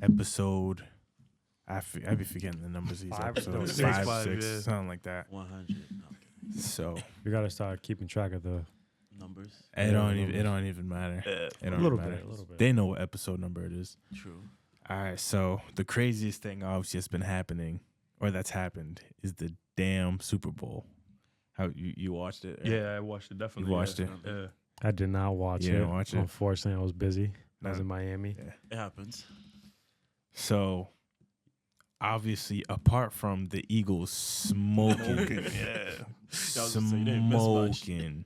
episode. I be forgetting the numbers of these 5 or episodes. 6? 5, 6, yeah. something like that. 100. Okay. So We gotta start keeping track of the Numbers. it don't even matter. Yeah. It a don't little matter. bit, a little bit. They know what episode number it is. True. All right, so the craziest thing obviously that's been happening, or that's happened, is the damn Super Bowl. How you watched it? Yeah, I watched it definitely. You watched yeah. it? Yeah. I did not watch You it. didn't watch it? Unfortunately, I was busy. I was No. in Miami. Yeah. It happens. So obviously, apart from the Eagles smoking, Yeah. was gonna say, they didn't miss much. smoking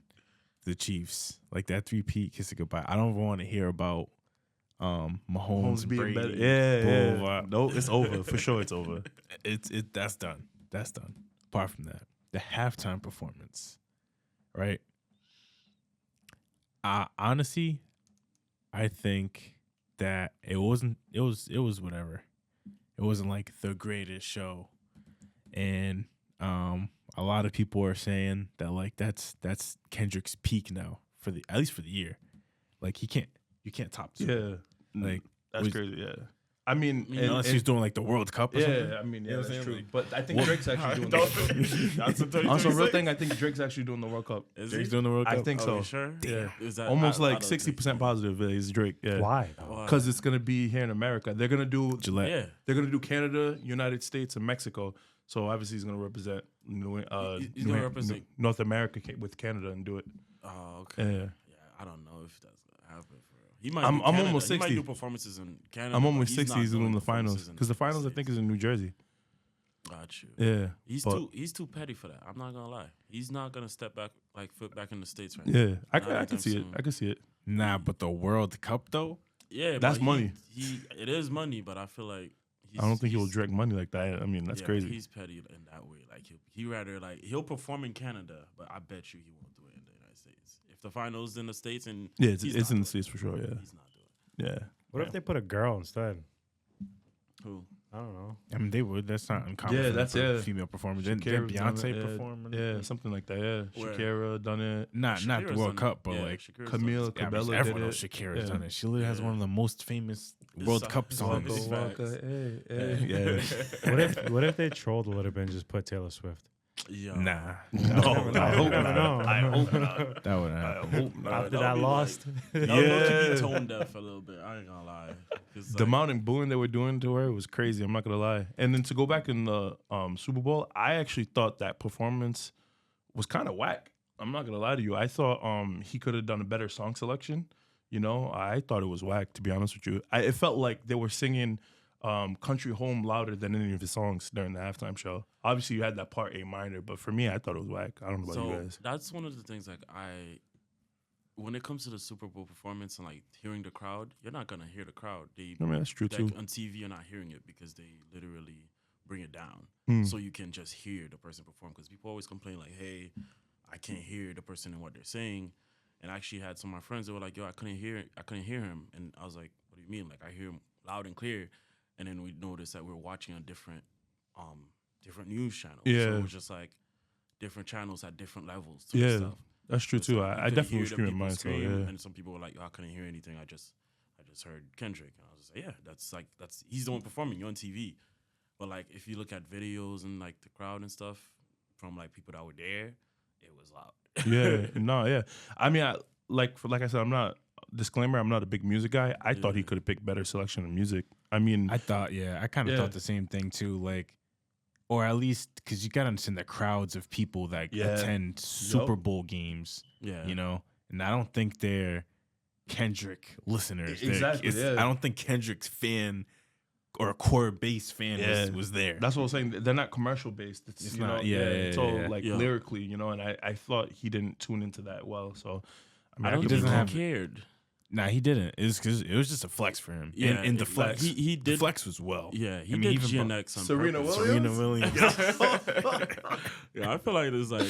the Chiefs, like that 3-peat kiss it goodbye. I don't want to hear about Mahomes Mahomes being Brady, better. Yeah, blah, yeah. blah, blah. No, it's over. For sure, it's over. That's done. That's done. Apart from that, the halftime performance, right? Honestly, I think that it wasn't. It was whatever. It wasn't like the greatest show, and a lot of people are saying that like that's Kendrick's peak now at least for the year. Like you can't top this. Yeah. Like That's was- crazy. Yeah. I mean, unless he's doing like the World Cup or something. yeah, I mean, You yeah, know what I'm that's saying? true. Like, But I think what- Drake's actually doing That's a On some real thing, I think Drake's actually doing the World Cup. Is Drake's he? doing the World Cup. I think Oh, so. you sure? Yeah. Is that Almost I like don't 60% think so. positive is Drake. Yeah. Why? though? Why? Because it's gonna be here in America. They're gonna do Gillette. Yeah. They're gonna do Canada, United States, and Mexico. So obviously he's gonna represent He's gonna represent- North America with Canada and do it. Oh, okay. Yeah. Yeah, I don't know if that's gonna happen for real. He might. I'm do Canada. almost He might 60. do performances in Canada. I'm but almost he's 60. not He's doing doing the finals performances in because the finals I States. think is in New Jersey. Got you. Yeah. He's but- too petty for that. I'm not gonna lie. He's not gonna step back foot back in the States right Yeah. now. I Not can anytime see it. soon. I can see it. Nah, but the World Cup though. Yeah, That's but money. It is money, but I feel like I don't think he'll Drake money like that. I mean, that's yeah, crazy. He's petty in that way. Like he rather like he'll perform in Canada, but I bet you he won't do it in the United States. If the finals in the States and Yeah, it's he's in not the doing States for sure. it. Yeah. He's not doing Yeah. What if they put a girl instead? it. Who? I don't know. I mean, they would. That's not uncommon. Yeah, for them that's- for yeah. female performers. Didn't Shakira's done Beyonce it, perform? Yeah, something like that. Yeah. Where? Shakira done it. Not the Shakira's World done Cup, it. but Yeah, like Shakira's Camille done it. yeah, I mean, Cabello everyone did knows it. Shakira's Yeah. done it. She literally has Yeah. one of the most famous It's World so- Cup it's songs. These facts. Yeah. What if they trolled a little bit and just put Taylor Swift? Yeah. Nah, No, know. I hope You never not. know. I hope not. that would I happen. hope not. After that that would be lost, That would Yeah. be tone deaf a little bit. I ain't gonna lie. 'Cause, The like, amount of booing they were doing to her was crazy. I'm not gonna lie. And then to go back in the Super Bowl, I actually thought that performance was kind of whack. I'm not gonna lie to you. I thought he could have done a better song selection. You know, I thought it was whack. To be honest with you, it felt like they were singing "Country Home" louder than any of his songs during the halftime show. Obviously, you had that part A minor, but for me, I thought it was whack. I don't know about you so guys. that's one of the things like when it comes to the Super Bowl performance and like hearing the crowd, you're not gonna hear the crowd. I mean, that's true too. Like on TV, you're not hearing it because they literally bring it down, Mm. so you can just hear the person perform. Because people always complain like, "Hey, I can't hear the person and what they're saying." And I actually had some of my friends that were like, "Yo, I couldn't hear him," and I was like, "What do you mean? Like I hear him loud and clear." And then we noticed that we're watching on different news channels. So Yeah. it was just like different channels at different levels. To Yeah, stuff. That's true It's too. like, you I couldn't definitely hear was the screaming people mine. So scream, yeah. And some people were like, "Yo, I couldn't hear anything. I just heard Kendrick." And I was just like, "Yeah, that's he's the one performing. You're on TV." But like, if you look at videos and like the crowd and stuff from like people that were there, it was loud. Yeah, no, yeah. I mean, like I said, I'm not. Disclaimer: I'm not a big music guy. I thought he Yeah. could have picked better selection of music. I mean, I thought, I kind of Yeah. thought the same thing too. Like, or at least because you gotta understand the crowds of people that Yeah. attend Super Bowl games. Yeah, You know, and I don't think they're Kendrick listeners. Exactly, yeah. I don't think Kendrick's fan or a core base fan Yeah. was there. that's what I'm saying. They're not commercial based. It's, It's you not, know, yeah, it's yeah, all yeah. like Yeah. lyrically, you know. And I thought he didn't tune into that well. So I mean, I don't could think be he wrong. cared. Nah, he didn't. It's because it was just a flex for him. Yeah, and the it- flex, he the did. flex was well. Yeah, he I mean, did even GNX on Serena purpose. Williams? Serena Williams. Yeah, I feel like there's like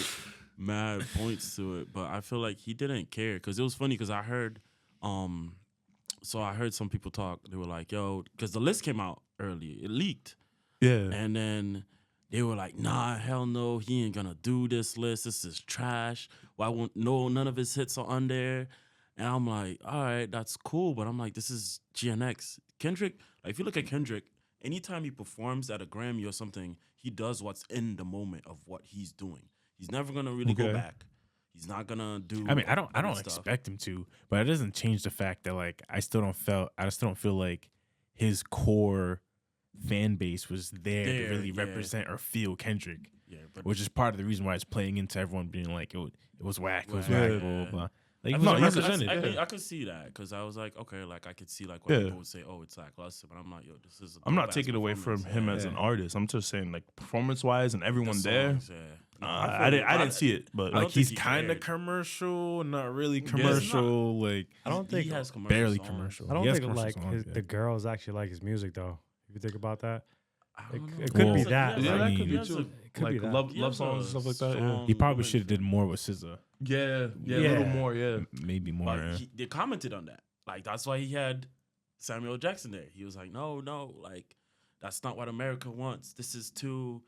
mad points to it, but I feel like he didn't care because it was funny because I heard, so I heard some people talk. They were like, "Yo," because the list came out early, it leaked, Yeah, and then they were like, "Nah, hell no, he ain't gonna do this list. This is trash. Why won't none of his hits are on there?" And I'm like, "All right, that's cool," but I'm like, "This is GNX. Kendrick, like if you look at Kendrick, anytime he performs at a Grammy or something, he does what's in the moment of what he's doing. He's never gonna really go Okay. back. He's not gonna do. I mean, I don't other stuff. expect him to, but it doesn't change the fact that like I still don't feel like his core fan base was there to really yeah. represent or feel Kendrick, Yeah, but which is part of the reason why it's playing into everyone being like it was whack, it was Whack. whack, blah blah blah. Like I it mean, was No, I, he's represented. I could see that because I was like, okay, like I could see like what Yeah. people would say, oh, it's lackluster, but I'm like, yo, this is. I'm not taking away from him as an artist. I'm just saying, like, performance wise and everyone there. I didn't see it, but I Like don't he's think he kind of cared. commercial, not really not. commercial. Like I don't he think has commercial barely songs. commercial. I don't He has think commercial like songs, yeah. the girls actually like his music though. If you think about that, I It don't c- know. it could be He has a- that, he has yeah, a- that I could he be has too. a- could Like be that. love he has songs a and stuff like that. Yeah, strong He probably woman should have did more with SZA, yeah, a Yeah. little more. Yeah, maybe more. But they commented on that. Like that's why he had Samuel Jackson there. He was like, no, like that's not what America wants. This is too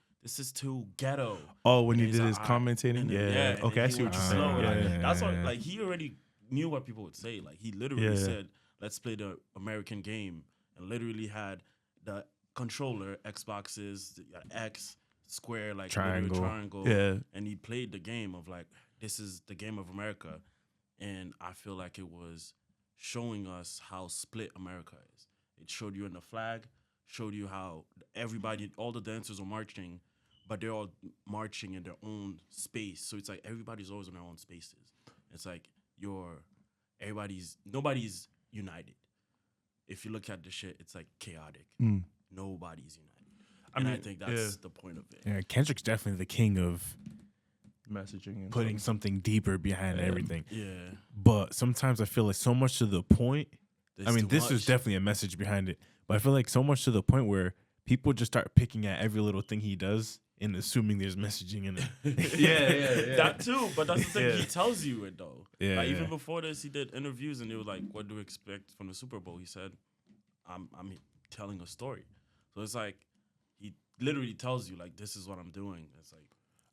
ghetto. Oh, when And he he's did like, his "Alright." commentating, And then- yeah. and Okay, then I he see what went you're slow, saying. like, Yeah, that's yeah, what yeah. like he already knew what people would say. Like he literally Yeah. said, "Let's play the American game," and literally had the controller, Xboxes, the X, square, like literally Triangle. triangle, Yeah. and he played the game of like this is the game of America, and I feel like it was showing us how split America is. It showed you in the flag, showed you how everybody, all the dancers are marching, but they're all marching in their own space. So it's like everybody's always in their own spaces. It's like nobody's united. If you look at the shit, it's like chaotic. Mm. Nobody's united. I And I mean, think that's yeah. the point of it. Yeah, Kendrick's definitely the king of Messaging and putting stuff. something deeper behind Yeah. everything. Yeah. But sometimes I feel like so much to the point. There's I mean, too this is much. definitely a message behind it. But I feel like so much to the point where people just start picking at every little thing he does and assuming there's messaging in it. Yeah. That too, but that's the thing. Yeah. He tells you it though. Yeah, Like even yeah. before this, he did interviews and they were like, "What do you expect from the Super Bowl?" He said, "I'm telling a story." So it's like he literally tells you like, "This is what I'm doing." It's like,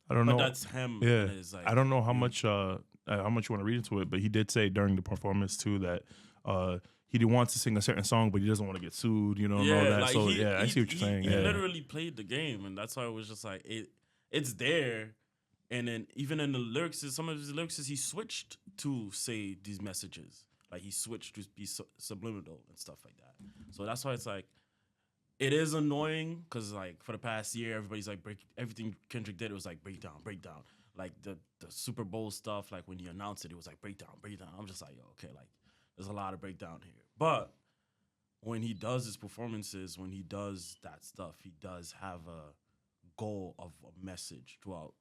I don't but know. that's him. Yeah, and it's like, I don't know how much you want to read into it, but he did say during the performance too that he wants to sing a certain song, but he doesn't want to get sued. You know, and all that. like So he- yeah, I he- see what you're saying. He Yeah, literally played the game, and that's why it was just like it's there. And then even in the lyrics, some of his lyrics, he switched to say these messages. Like he switched to be subliminal and stuff like that. So that's why it's like it is annoying because like for the past year, everybody's like everything Kendrick did. It was like breakdown. Like the Super Bowl stuff, like when he announced it, it was like breakdown. I'm just like, yo, okay, like there's a lot of breakdown here. But when he does his performances, when he does that stuff, he does have a goal of a message throughout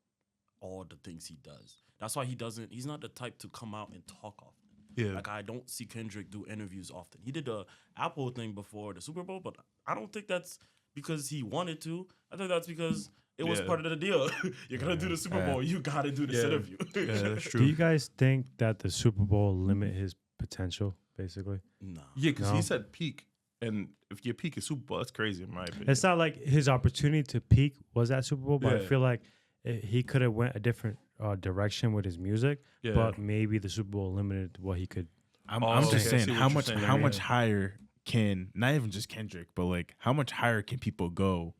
all the things he does. That's why he's not the type to come out and talk often. yeah. Like I don't see Kendrick do interviews often. He did the Apple thing before the Super Bowl, but I don't think that's because he wanted to. I think that's because it was Yeah. part of the deal. You're gonna do the Super Bowl, you gotta do this Yeah. interview. Yeah, that's do true. you guys think that the Super Bowl limit his potential? Basically, Nah. Yeah, because No. he said peak, and if your peak is Super Bowl, that's crazy in my opinion. it's not like his opportunity to peak was at Super Bowl, but I Yeah. feel like he could have went a different direction with his music, Yeah. but maybe the Super Bowl limited what he could. I'm Oh, just okay, I saying see what how you're much saying. how Yeah. much higher can not even just Kendrick, but like how much higher can people go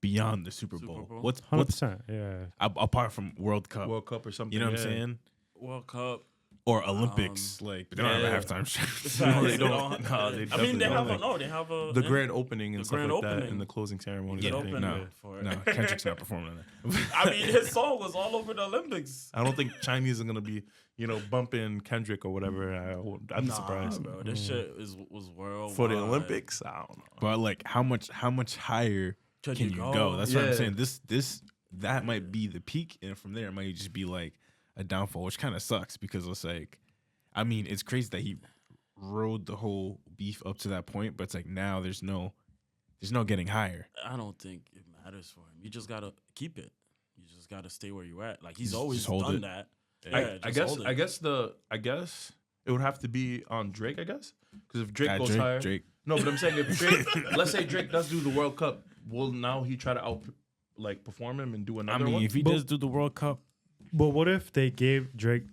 beyond the Super Super Bowl? Bowl? What's 100%. Yeah. apart from World Cup? World Cup or something. you know what yeah. I'm saying? World Cup. Or Olympics, like but they don't yeah. have a halftime show. No, they They don't. No, they I mean, definitely they have don't. they have a The grand opening and the stuff grand like that, opening. and the closing ceremony. Get I think, open yeah. for it. No, Kendrick's not performing on that. I mean, his song was all over the Olympics. I don't think Chinese are gonna be, bumping Kendrick or whatever. I'd be surprised. bro. This shit was worldwide. For the Olympics, I don't know. But like how much higher Can can you you go? go? That's what I'm Yeah. saying. That might be the peak, and from there it might just be like a downfall, which kind of sucks because it's like, I mean, it's crazy that he rode the whole beef up to that point, but it's like now there's no getting higher. I don't think it matters for him. You just gotta keep it. You just gotta stay where you're at. Like he's Just always hold done it. that. I guess it would have to be on Drake. I guess because if Drake goes higher, Drake. no. But I'm saying if Drake, let's say Drake does do the World Cup, will now he try to perform him and do I another mean, one? if he But- does do the World Cup, But what if they gave Drake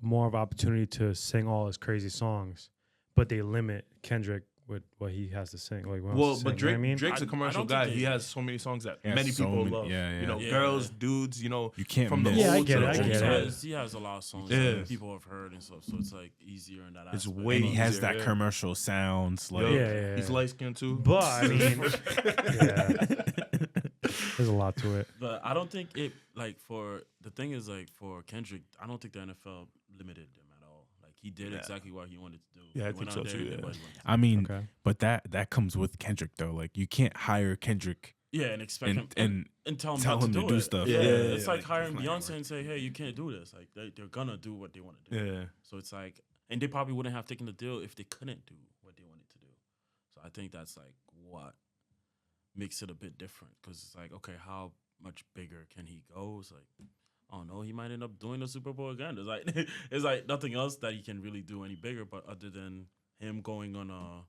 more of opportunity to sing all his crazy songs, but they limit Kendrick with what he has to sing. Like, what Well, else to but sing, you know Drake, what I mean, Drake's a I commercial don't guy. think He they- has so many songs that He has many so people many- love. yeah, You know, yeah. girls, dudes. You know, You can't from the miss. Yeah, I old get to it, the I old get side. it. He has a lot of songs Yeah. that people have heard and stuff, so it's like easier in that It's aspect. way And he has easier, that yeah. commercial sounds. Like, Yeah. He's light skinned too. but I mean, yeah, there's a lot to it. But I don't think it like for the thing is like for Kendrick, I don't think the NFL limited him at all. Like he did Yeah. exactly what he wanted to do. Yeah, I He think went so out there too, and did yeah. what he wanted to I mean, Okay. but that comes with Kendrick though. Like you can't hire Kendrick do. Yeah, and expect him and tell him, tell not him to do it. stuff. Yeah, Yeah, it's yeah, like hiring it's not gonna Beyonce work. and say, "Hey, you can't do this." Like they're gonna do what they want to do. Yeah. So it's like, and they probably wouldn't have taken the deal if they couldn't do what they wanted to do. So I think that's like what makes it a bit different because it's like, okay, how much bigger can he go? It's like, I don't know. He might end up doing the Super Bowl again. It's like it's like nothing else that he can really do any bigger, but other than him going on a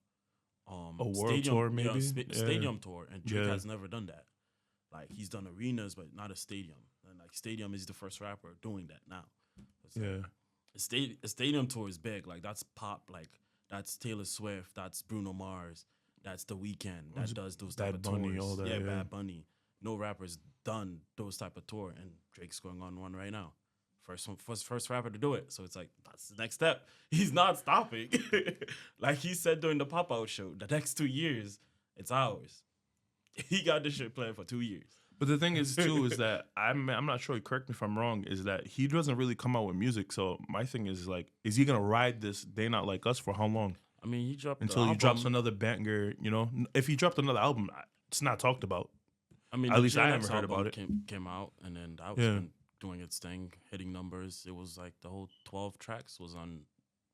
world stadium, tour, maybe? Yeah. stadium tour, and Drake Yeah. has never done that. Like he's done arenas, but not a stadium. And like stadium is the first rapper doing that now. It's like, Yeah. a stadium tour is big. Like that's pop. Like that's Taylor Swift. That's Bruno Mars. That's The Weeknd. That does those type Bad of Bunny, tours. all that, yeah, yeah. Bad Bunny. No rapper's done those type of tour, and Drake's going on one right now. First rapper to do it. So it's like that's the next step. He's not stopping. Like he said during the Pop Out show, the next 2 years, it's ours. He got this shit planned for 2 years. But the thing is too is that I'm not sure. Correct me if I'm wrong. Is that he doesn't really come out with music. So my thing is like, is he gonna ride this They Not Like Us for how long? I mean, he dropped Until the he drops album. another banger. You know, if he dropped another album, it's not talked about. I mean, At the least I Gen never X heard about album it. Came out, and then that was Yeah. been doing its thing, hitting numbers. It was like the whole 12 tracks was on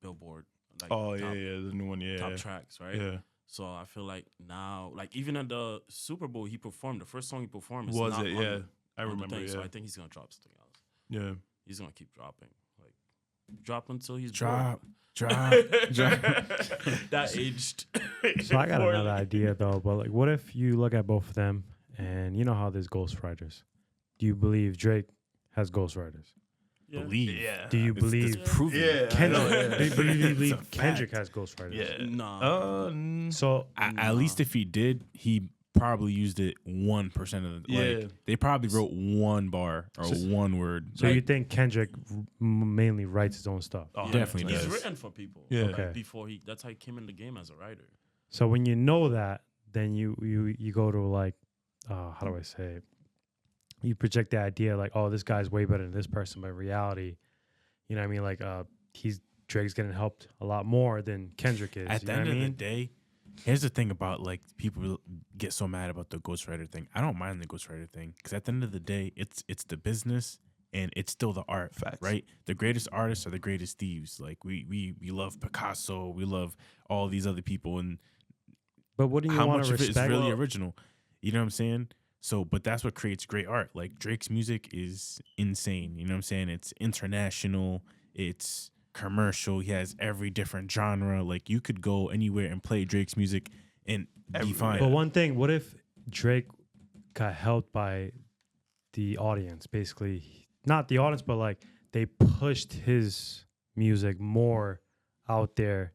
Billboard. Like Oh top, yeah, the new one, yeah, top tracks, right? yeah. So I feel like now, like even at the Super Bowl, he performed. The first song he performed is Was not it? on Yeah, the- I on the remember. thing, Yeah, So I think he's gonna drop something else. yeah. He's gonna keep dropping, like drop until he's Drop, bored. drop, drop. That aged. So I got poorly. another idea though. But like, what if you look at both of them, and you know how there's ghostwriters? Do you believe Drake has ghostwriters? Yeah. Believe. Yeah. Do you It's believe proven. Yeah. Kendrick? I know, yeah. Do you It's a believe fact. Kendrick has ghostwriters? Yeah. Nah. So At least if he did, he probably used it 1% of the. Yeah. Like, they probably wrote one bar or So- one word. So you think Kendrick mainly writes his own stuff? Oh, Definitely He's does. written for people. Yeah. Like, Okay. before that's how he came in the game as a writer. So when you know that, then you go to like, how do I say it? You project the idea like, oh, this guy's way better than this person, but in reality, you know what I mean? Like, Drake's getting helped a lot more than Kendrick is. At you the know end what I of the mean? day, here's the thing about like people get so mad about the ghostwriter thing. I don't mind the ghostwriter thing because at the end of the day, it's the business and it's still the art, Facts. right? The greatest artists are the greatest thieves. Like we love Picasso, we love all these other people, and But wouldn't you how want much to of it is respect? really original? You know what I'm saying? So, but that's what creates great art. Like Drake's music is insane. You know what I'm saying? It's international. It's commercial. He has every different genre. Like you could go anywhere and play Drake's music and be Everywhere. fine. But one thing, what if Drake got helped by the audience? Basically, not the audience, but like they pushed his music more out there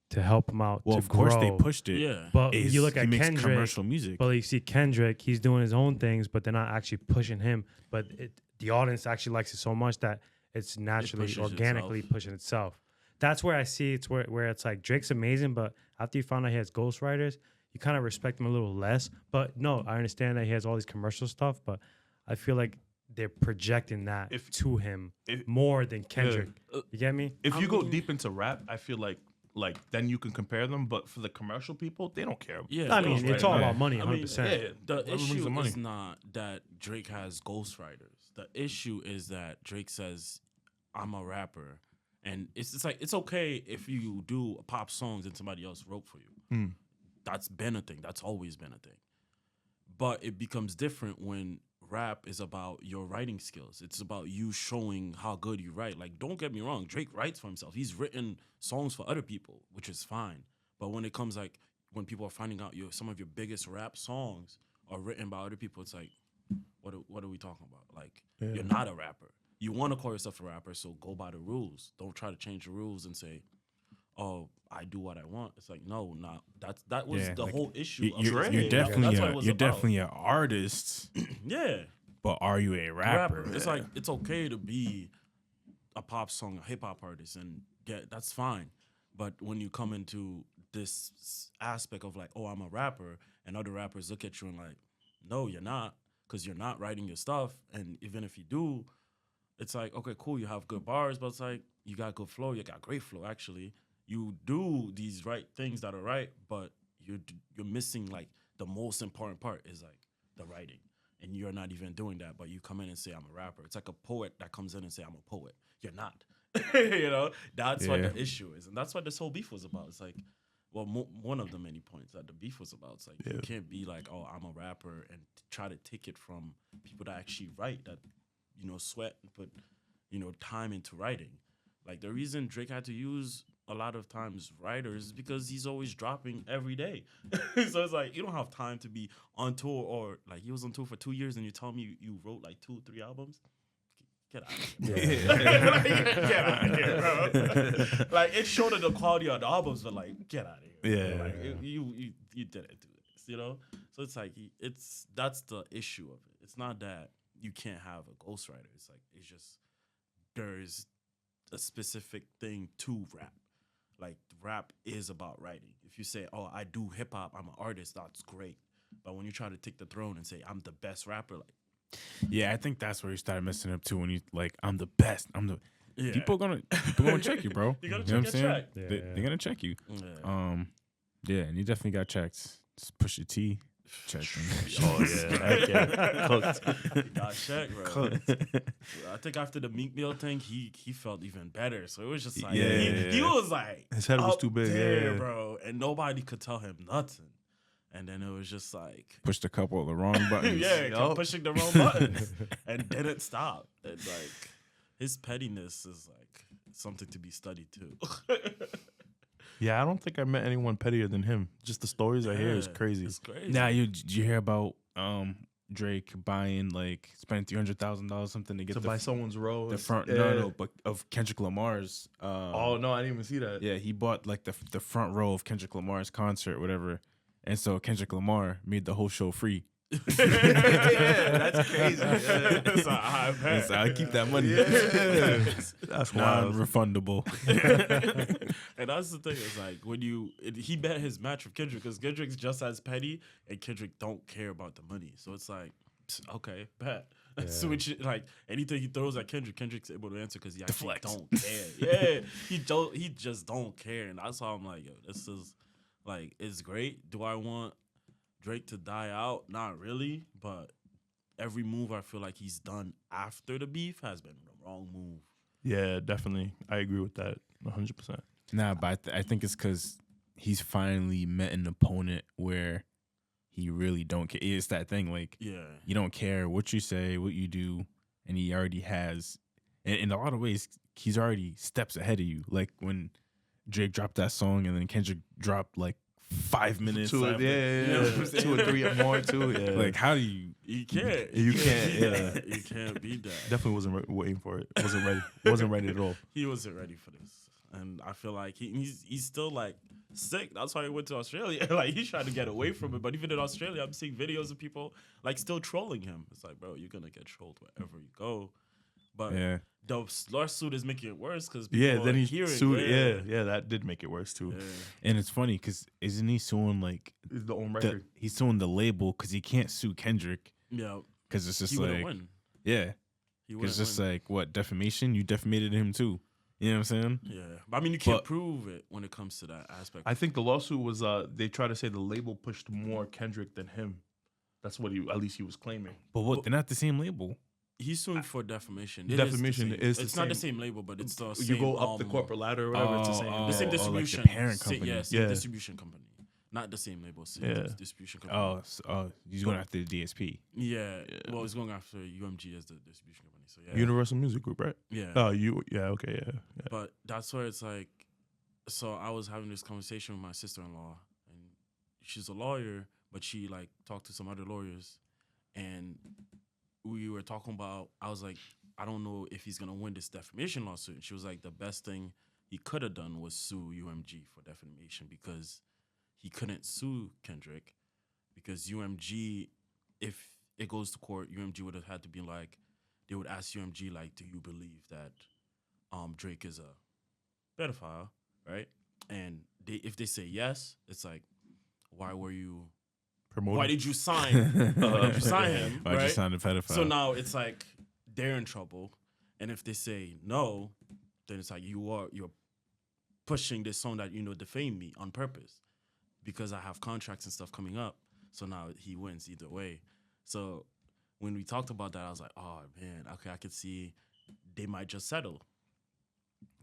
to help him out. Well, to of course they grow. pushed it. Yeah. But Is you look he at makes Kendrick, commercial music. but you see Kendrick, he's doing his own things, but they're not actually pushing him. But the audience actually likes it so much that it's naturally, pushes organically itself. pushing itself. That's where I see it's where it's like Drake's amazing, but after you found out he has ghostwriters, you kind of respect him a little less. But no, I understand that he has all these commercial stuff, but I feel like they're projecting that to him more than Kendrick. You get me? If I you go mean- deep into rap, I feel like then you can compare them. But for the commercial people, they don't care. Yeah, I mean, it's all ghostwriter. about money, I mean, 100%. Yeah, the whoever brings issue the money. is not that Drake has ghostwriters. The issue is that Drake says, "I'm a rapper," and it's like it's okay if you do pop songs and somebody else wrote for you. That's been a thing. That's always been a thing. But it becomes different when rap is about your writing skills. It's about you showing how good you write. Like, don't get me wrong, Drake writes for himself. He's written songs for other people, which is fine. But when it comes like when people are finding out some of your biggest rap songs are written by other people, it's like, what are we talking about? Like, you're not a rapper. You want to call yourself a rapper, so go by the rules. Don't try to change the rules and say, oh, I do what I want. It's like, no, not that was Yeah, the like, whole issue. You- of You're, this you're game. definitely That's what it was you're about. definitely an artist, yeah. but are you a rapper? It's like it's okay to be a pop song, a hip hop artist, and that's fine. But when you come into this aspect of like, oh, I'm a rapper, and other rappers look at you and like, no, you're not, because you're not writing your stuff. And even if you do, it's like, okay, cool, you have good bars, but it's like you got good flow, you got great flow actually. You do these right things that are right, but you're missing like the most important part is like the writing. And you're not even doing that, but you come in and say I'm a rapper. It's like a poet that comes in and say I'm a poet. You're not. That's what Yeah. the issue is, and that's what this whole beef was about. It's like, well, one of the many points that the beef was about. It's like you can't be like, oh, I'm a rapper, and try to take it from people that actually write, that sweat and put time into writing. Like the reason Drake had to use a lot of times writers is because he's always dropping every day. So it's like you don't have time to be on tour, or like he was on tour for 2 years and you tell me you wrote like 2-3 albums. Get out of here. Get out of here, bro. Like it showed the quality of the albums, but like get out of here. Yeah. Like you didn't do this, So it's like that's the issue of it. It's not that you can't have a ghostwriter. It's like it's just there's a specific thing to rap. Like rap is about writing. If you say, "Oh, I do hip hop, I'm an artist," that's great. But when you try to take the throne and say, "I'm the best rapper," like Yeah, I think that's where you started messing up too. When you like, I'm the best. yeah. People gonna check you, bro. You gotta know what I'm check saying? your check. They're gonna check you. Yeah. Yeah, and you definitely got checked. Just push your T. Check them. Oh yeah, cooked. He got checked, bro. I think after the Meek Mill thing, he felt even better. So it was just like he was like His head was up too big, there, yeah. bro, and nobody could tell him nothing. And then it was just like Pushed a couple of the wrong buttons. yeah, kept Yup. pushing the wrong buttons and didn't stop. And like his pettiness is like something to be studied too. Yeah, I don't think I met anyone pettier than him. Just the stories I hear is Yeah, crazy. It's crazy. Now, did you hear about Drake buying spending $300,000 something to get To the buy someone's rose. the front? Yeah. No, but of Kendrick Lamar's. Oh no, I didn't even see that. Yeah, he bought like the front row of Kendrick Lamar's concert, whatever. And so Kendrick Lamar made the whole show free. Yeah, that's crazy. Yeah. It's like, I bet. And so I keep that money. That's wild. Non-refundable. And that's the thing is like when he bet his match with Kendrick because Kendrick's just as petty and Kendrick don't care about the money. So it's like, okay, bet. Switch it, like anything he throws at Kendrick's able to answer because he actually Deflect. don't care. Yeah, he just don't care, and that's how I'm like, yo, this is like it's great. Do I want Drake to die out? Not really, but every move I feel like he's done after the beef has been the wrong move. Yeah, definitely. I agree with that 100%. Nah, but I think it's because he's finally met an opponent where he really don't care. It's that thing, like, Yeah. you don't care what you say, what you do, and he already has. In a lot of ways, he's already steps ahead of you. Like when Drake dropped that song and then Kendrick dropped like 5 minutes. Two, after. yeah, You know what I'm saying? 2 or 3 or more too. Yeah, Like, how do you? You can't. You can't, beat yeah. that. You can't beat that. definitely wasn't waiting for it. Wasn't ready. Wasn't ready at all. He wasn't ready for this. And I feel like he's still like sick. That's why he went to Australia. Like he's trying to get away from it. But even in Australia, I'm seeing videos of people like still trolling him. It's like, bro, you're gonna get trolled wherever you go. But Yeah. the lawsuit is making it worse because Yeah, then he hear sued. it. Yeah, that did make it worse too. Yeah. And it's funny because isn't he suing like It's the own the, record. he's suing the label because he can't sue Kendrick Yeah. because it's just He wouldn't like win. yeah, He because wouldn't it's just win. like what defamation? You defamated him too. You know what I'm saying? Yeah. But I mean, you can't But- prove it when it comes to that aspect. I think the lawsuit was they try to say the label pushed more Kendrick than him. That's what he was claiming. But what? They're not the same label. He's suing for defamation. Defamation is the It's not the same- same label, but it's the You same. go up the corporate ladder or whatever. It's the same. oh, The same like the distribution. parent company. Yes, Yeah. distribution company. Not the same label. Same Yeah. distribution company. He's going after the DSP. Yeah. Well, it's going after UMG as the distribution company. So yeah. Universal Music Group, right? Yeah. Oh, okay, yeah. But that's where it's like, so I was having this conversation with my sister-in-law, and she's a lawyer, but she like talked to some other lawyers, and we were talking about. I was like, I don't know if he's gonna win this defamation lawsuit. And she was like, the best thing he could have done was sue UMG for defamation because he couldn't sue Kendrick because UMG, if it goes to court, UMG would have had to be like, they would ask UMG like, do you believe that Drake is a pedophile, right? And if they say yes, it's like, why were you? Promoting. Why did you sign? Why did you sign him? Why'd you right? sign a pedophile? So now it's like they're in trouble, and if they say no, then it's like you're pushing this song that defame me on purpose because I have contracts and stuff coming up. So now he wins either way. So when we talked about that, I was like, oh man, okay, I could see they might just settle,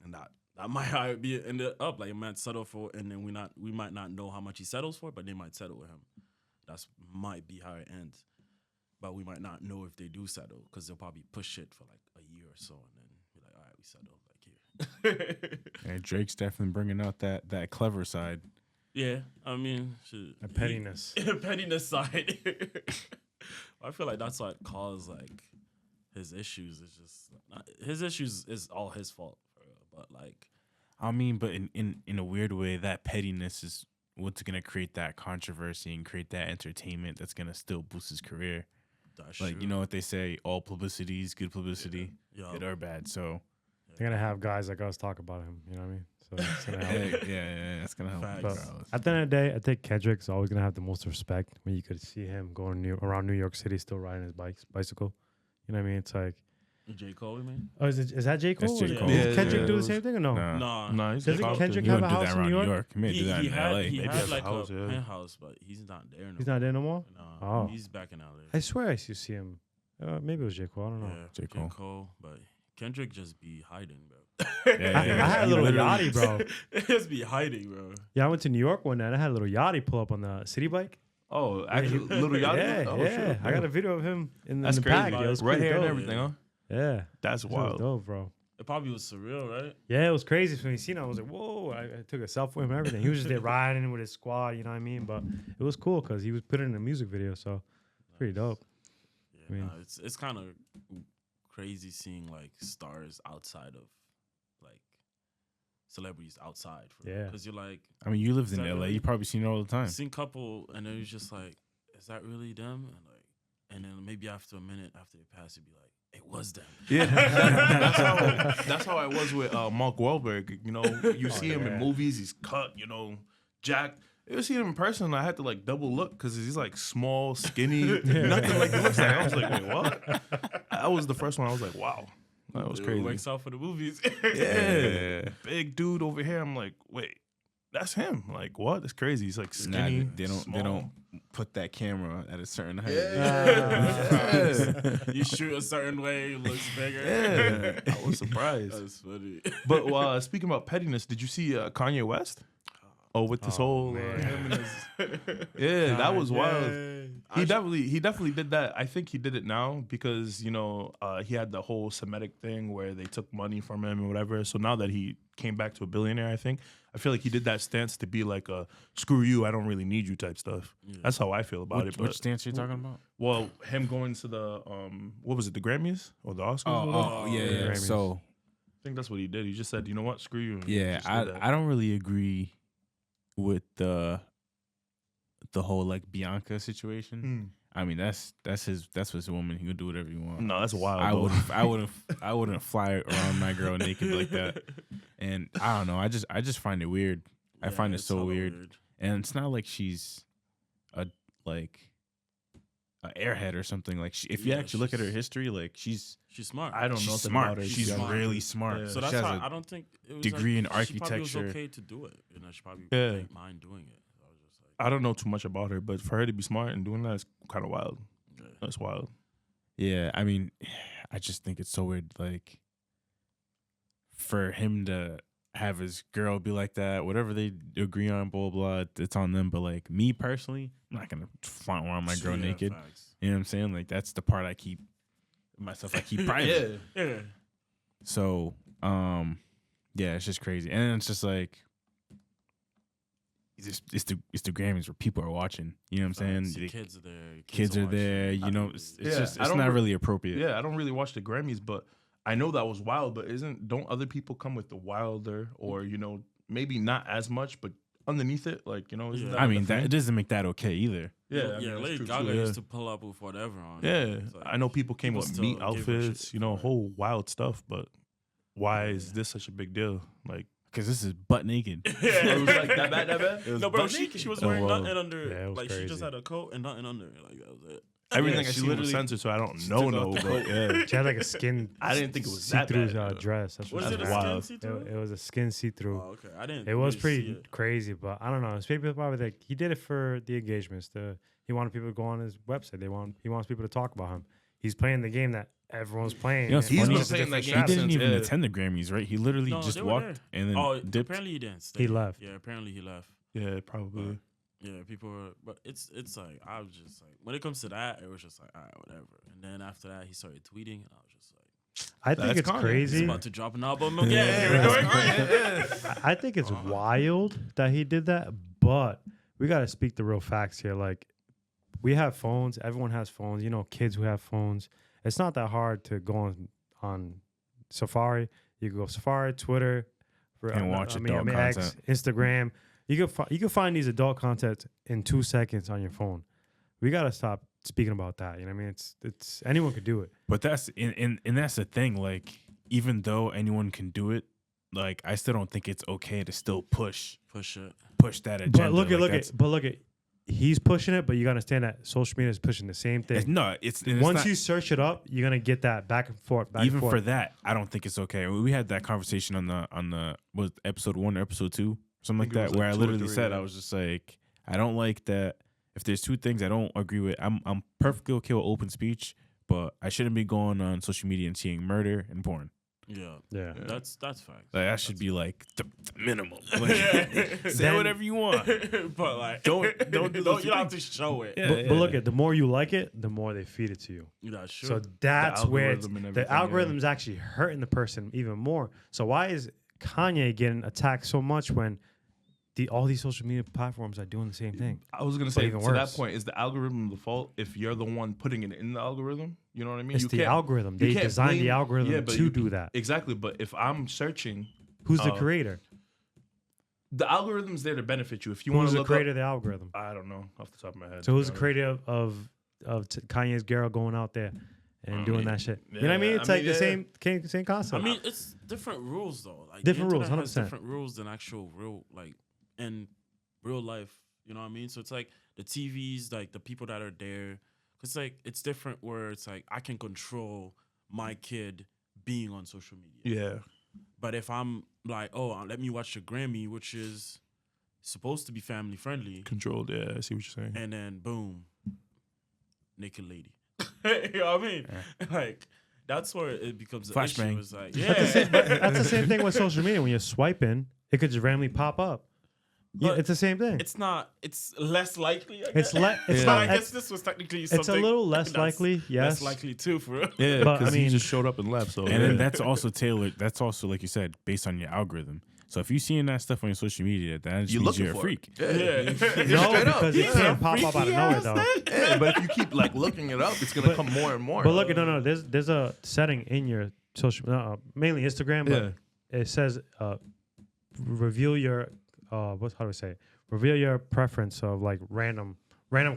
and that might how it be ended up. Like it might settle for, and then we might not know how much he settles for, but they might settle with him. That's might be how it ends. But we might not know if they do settle because they'll probably push it for like a year or so and then be like, all right, we settled. Like here. And Drake's definitely bringing out that clever side. Yeah, I mean, shit. A pettiness. Pettiness side. I feel like that's what caused like his issues. It's just his issues is all his fault. But like, I mean, but in a weird way, that pettiness is what's gonna create that controversy and create that entertainment that's gonna still boost his career. that's Like true. you know what they say, all publicity is good publicity, Yeah. good or bad. So They're gonna have guys like us talk about him. You know what I mean? So it's gonna yeah, help. yeah, that's gonna help. Facts. But regardless. at the end of the day, I think Kendrick's always gonna have the most respect when you could see him going around New York City, still riding his bicycle. You know what I mean? It's like, J. Cole, you mean? oh, is that J. That's Cole? J. Does Cole. Yeah, Kendrick yeah. do the same thing or no? Nah. Nah. No, he's Doesn't in Kendrick You have don't a do that house in around New New York? York. You may do that in LA. He Maybe had has a like house, a yeah. penthouse, but he's not there no He's not there no more? Nah, Oh. he's back in LA. I swear I used to see him. Maybe it was J. Cole. I don't know. Yeah, J. Cole. but Kendrick just be hiding, bro. Yeah, I had a little yachty, bro. Just be hiding, bro. Yeah, I went to New York one night. I had a little yachty pull up on the city bike. Oh, actually, Little Yachty. Yeah, Oh, yeah. shit. I got a video of him in That's the crazy. pack. Yeah, it was Red pretty hair and dope. everything, huh? Yeah, That's that was wild. dope, bro. It probably was surreal, right? Yeah, it was crazy. So when you seen it, I was like, whoa. I took a selfie with him and everything. He was just there riding with his squad, you know what I mean? But it was cool because he was put in a music video, so pretty dope. Yeah, I mean- it's kind of crazy seeing like stars outside of like celebrities outside. Yeah. because you're like I mean, you lived Is in that LA. really- You probably seen it all the time. seen couple, and it was just like, is that really them? And then maybe after a minute after they pass, you'd be like, it was them. Yeah, that's how I was with Mark Wahlberg. You know, you see him yeah. in movies, he's cut, you know, jacked. You see him in person, I had to like double look because he's like small, skinny, nothing like he looks like. I was like, wait, what? That was the first one. I was like, wow, that was It crazy. works out for the movies. Yeah, big dude over here. I'm like, wait, that's him. Like, what? That's crazy. He's like Nah, skinny. they don't small. put that camera at a certain height. Yeah. You shoot a certain way, it looks bigger. Yeah, I was surprised. That's funny. But speaking about pettiness, did you see Kanye West? Oh, with this whole man. him and his, yeah, that was wild. He definitely did that. I think he did it now because he had the whole Semitic thing where they took money from him and whatever. So now that he came back to a billionaire, I feel like he did that stance to be like a screw you, I don't really need you type stuff. Yeah. That's how I feel about it. But Which stance are you talking about? well, him going to the what was it, the Grammys or the Oscars? or whatever? Oh, yeah, yeah. Grammys. So I think that's what he did. He just said, you know what, screw you. and yeah, just did that. I don't really agree with the whole like Bianca situation. Hmm. I mean, that's his woman. He can do whatever he wants. No, that's wild. I though. I wouldn't fly around my girl naked like that. And I don't know. I just find it weird. I find it it's so hella weird. And it's not like she's a airhead or something. Like if you Yeah, actually look at her she's- history, like she's She's smart. I don't know she's nothing smart. about her. She's smart. really smart. Yeah. So she that's has why a I don't think it was degree in She probably architecture. was okay to do it. She probably Yeah. didn't mind doing it. I was just like, I don't know too much about her, but for her to be smart and doing that is kind of wild. yeah. That's wild. Yeah, I mean, I just think it's so weird. Like, for him to have his girl be like that, whatever they agree on, blah, blah, it's on them. But, like, me personally, I'm not going to flaunt around my girl Yeah, naked. facts. You know what I'm saying? Like, that's the part I keep private. Yeah. So, yeah, it's just crazy. And it's just like, it's the Grammys where people are watching. You know what I'm saying? The The kids are there. kids are watching. there. I You know, don't it's really- Yeah, just I it's don't not re- really appropriate. Yeah, I don't really watch the Grammys, but I know that was wild, but don't other people come with the wilder or maybe not as much, but underneath it, like isn't Yeah. that I like mean, a thing? that it doesn't make that okay either. Yeah, I yeah. mean, that's Lady true Gaga too, used to pull up with whatever on. yeah. It's like, I know people came people with still meat give her shit outfits, for it. whole wild stuff, but why is Yeah. this such a big deal? Like, Because this is butt naked. it was like that bad. It was No, bro, butt she naked. was Oh, wearing wow. nothing under. Yeah, it was like she just crazy. had a coat and nothing under. Like that was it. Everything Yeah, I she seen was literally- censored, so I don't took know. off No, the but yeah, She had like a skin. I didn't think it was that see-through bad. dress. That's what Was she it a had. wild. skin see-through? It was a skin see-through. Oh, okay. I didn't. It was really pretty see it. crazy, but I don't know. It's people probably like he did it for the engagements. He wanted people to go on his website. He wants people to talk about him. He's playing the game that everyone's playing. You know, and he's been just a playing that different game He chapter. didn't since, even yeah. attend the Grammys, right? He literally No, just they were walked there. and then Oh, dipped. apparently he didn't. Stay. He left. Yeah, apparently he left. Yeah, probably. Yeah, people were, but it's like I was just like when it comes to that, it was just like all right, whatever. And then after that, he started tweeting, and I was just like, I think That's it's Kanye. he's crazy. about to drop an album again. Here we Yeah. go again. I think it's wild that he did that, but we got to speak the real facts here. Like, we have phones. Everyone has phones. Kids who have phones. It's not that hard to go on Safari. You can go Safari, Twitter, And watch adult X, content. Instagram. You can find these adult content in 2 seconds on your phone. We got to stop speaking about that. You know what I mean? It's anyone could do it. But that's and that's the thing. Like, even though anyone can do it, like I still don't think it's okay to still push Push it. that agenda. But look Like, at he's pushing it, but you got to understand that social media is pushing the same thing. no, it's Once not- you search it up, you're gonna get that back and forth. even for that, I don't think it's okay. We had that conversation on the was it episode 1 or episode 2, something like think it that, was where like I 2 or literally 3, said yeah. I was just like, I don't like that. If there's 2 things I don't agree with, I'm perfectly okay with open speech, but I shouldn't be going on social media and seeing murder and porn. Yeah. yeah. That's facts. Like that should be like the minimum. Like, say Then- whatever you want. But like, Don't do you those don't have to show it. Yeah. But look at the more you like it, the more they feed it to you. That's true. So that's where algorithm and the everything, yeah. algorithm's actually hurting the person even more. So why is Kanye getting attacked so much when all these social media platforms are doing the same thing? I was gonna say even to that worse. point, is the algorithm the fault if you're the one putting it in the algorithm? You know what I mean? It's You the can't- algorithm. you They can't designed the blame- algorithm yeah, but to you- do that. Exactly, but if I'm searching, Who's the uh, creator? the algorithm's there to benefit you. If you want Who's to the look creator up, of the algorithm? I don't know off the top of my head. So who's the to be creator of Kanye's girl going out there and I doing mean, that shit? You know what I mean? yeah, It's I like mean, the yeah. same concept. I mean, it's different rules though. Like Different the rules, internet has 100%. different rules than actual real, like in real life. You know what I mean? So it's like the TVs, like the people that are there. Cause like it's different where it's like I can control my kid being on social media. Yeah, But if I'm like, oh, let me watch the Grammy, which is supposed to be family friendly, controlled. Yeah, I see what you're saying. and then boom, naked lady. You know what I mean? Like that's where it becomes an Flashbang. issue. It's like, That's the same thing with social media. When you're swiping, it could just randomly pop up. Yeah, But it's the same thing. It's not. It's less likely. I It's guess. le- it's Yeah. not. But I guess this was technically It's something. a little less that's likely, yes. Less likely too, for real. Yeah, But, I because he mean- just showed up and left. So And then yeah. that's also tailored. That's also, like you said, based on your algorithm. So if you're seeing that stuff on your social media, that just you're means looking you're a for freak. It. Yeah, Yeah. No, Straight up. because it Yeah. can't pop up out of nowhere though. Yeah, but if you keep like looking it up, it's gonna come more and more. But look, no. There's a setting in your social, mainly Instagram, but it says reveal your how do I say it? Reveal your preference of like random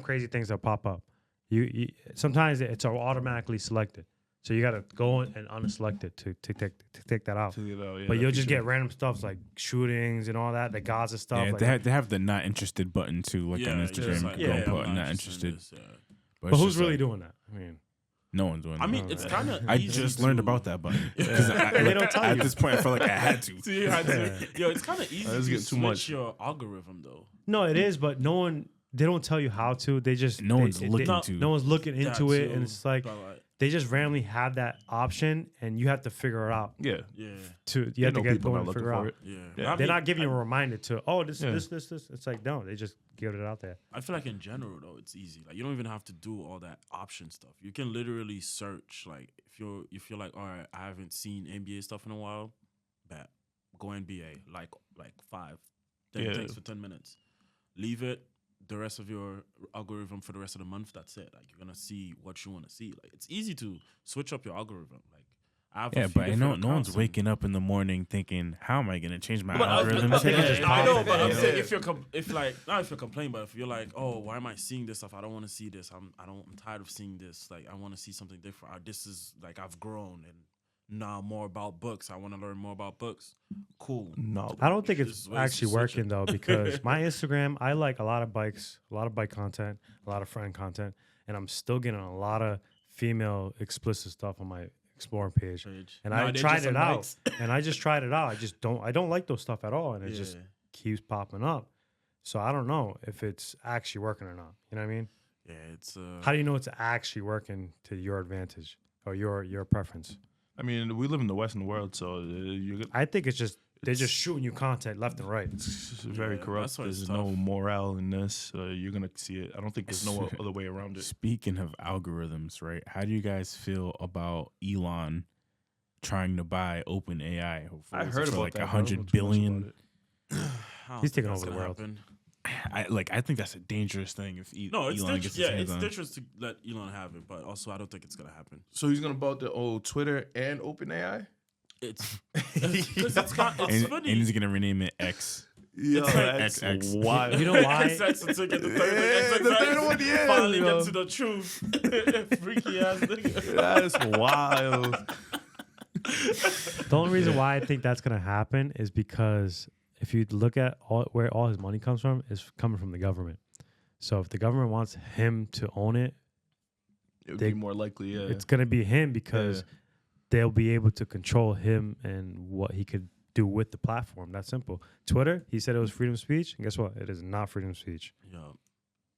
crazy things that pop up. You sometimes it's automatically selected, so you got to go and unselect it to take that out. But you'll just get random stuff like shootings and all that, the Gaza stuff. Yeah, like they have the not interested button too, like on Yeah, Instagram. just You like, can go and I'm put not interested. in this, yeah. but it's who's just really like, doing that? I mean, No one's doing. I that. mean, it's kind of. I just learned about that button because They don't tell at you. this point I felt like I had to. See, yo, it's kind of easy That's to getting too switch much. your algorithm though. no, it is, but no one. They don't tell you how to. They just No one's they- looking no, to. No one's looking into That it, too, and it's like but, they just randomly have that option, and you have to figure it out. Yeah, yeah, You have to get people going not and looking figure for out. it. yeah. Yeah. I They're mean, not giving you a reminder to this. Yeah. It's like no, they just give it out there. I feel like in general though, it's easy. Like you don't even have to do all that option stuff. You can literally search. Like if you're like, all right, I haven't seen NBA stuff in a while, bet go NBA. Like 5. Then Yeah. it takes for 10 minutes. Leave it. The rest of your algorithm for the rest of the month. That's it. Like you're gonna see what you want to see. Like it's easy to switch up your algorithm. Like I have a Yeah, few but different no one's accounts, and- waking up in the morning thinking, "How am I going to change my But algorithm?" I think today?" it's just I know, popular, but I'm you know? saying if like not if you're complaining, but if you're like, oh, why am I seeing this stuff? I don't want to see this. I'm tired of seeing this. Like I want to see something different. This is like I've grown and now more about books. I want to learn more about books. Cool. No, I don't think it's There's ways to actually switch working it. though, because my Instagram, I like a lot of bikes, a lot of bike content, a lot of friend content, and I'm still getting a lot of female explicit stuff on my exploring page. And Nah, I they're tried just it on out, bikes. and I just tried it out. I don't like those stuff at all, and it just Yeah. keeps popping up. So I don't know if it's actually working or not. You know what I mean? Yeah, it's How do you know it's actually working to your advantage or your preference? I mean, we live in the Western world, so you're I think it's just they're just It's- shooting you content left and right. it's very Yeah, corrupt. that's why it's There's no tough. morale in this. You're gonna see it. I don't think there's no other way around it. Speaking of algorithms, right? How do you guys feel about Elon trying to buy OpenAI? I heard for about like that. but I don't know 100 too much billion. about it. I don't He's think taking that's over the gonna world. happen. I think that's a dangerous thing if No, it's Elon gets his yeah, hands it's on. dangerous to let Elon have it, but also I don't think it's gonna happen. So he's gonna buy the old Twitter and OpenAI. It's because it's And funny. he's gonna rename it X. Yo, It's like- that's XX. wild. You know why? Exact, so to get the third, Yeah, exact, the third one, yeah, finally yo. get to the truth. Freaky ass nigga. That's wild. The only reason why I think that's gonna happen is because if you look at where all his money comes from, is coming from the government. So if the government wants him to own it, It would They- be more likely, yeah. it's gonna be him because they'll be able to control him and what he could do with the platform. That's simple. Twitter, he said it was freedom of speech, and guess what? It is not freedom of speech. Yeah. No,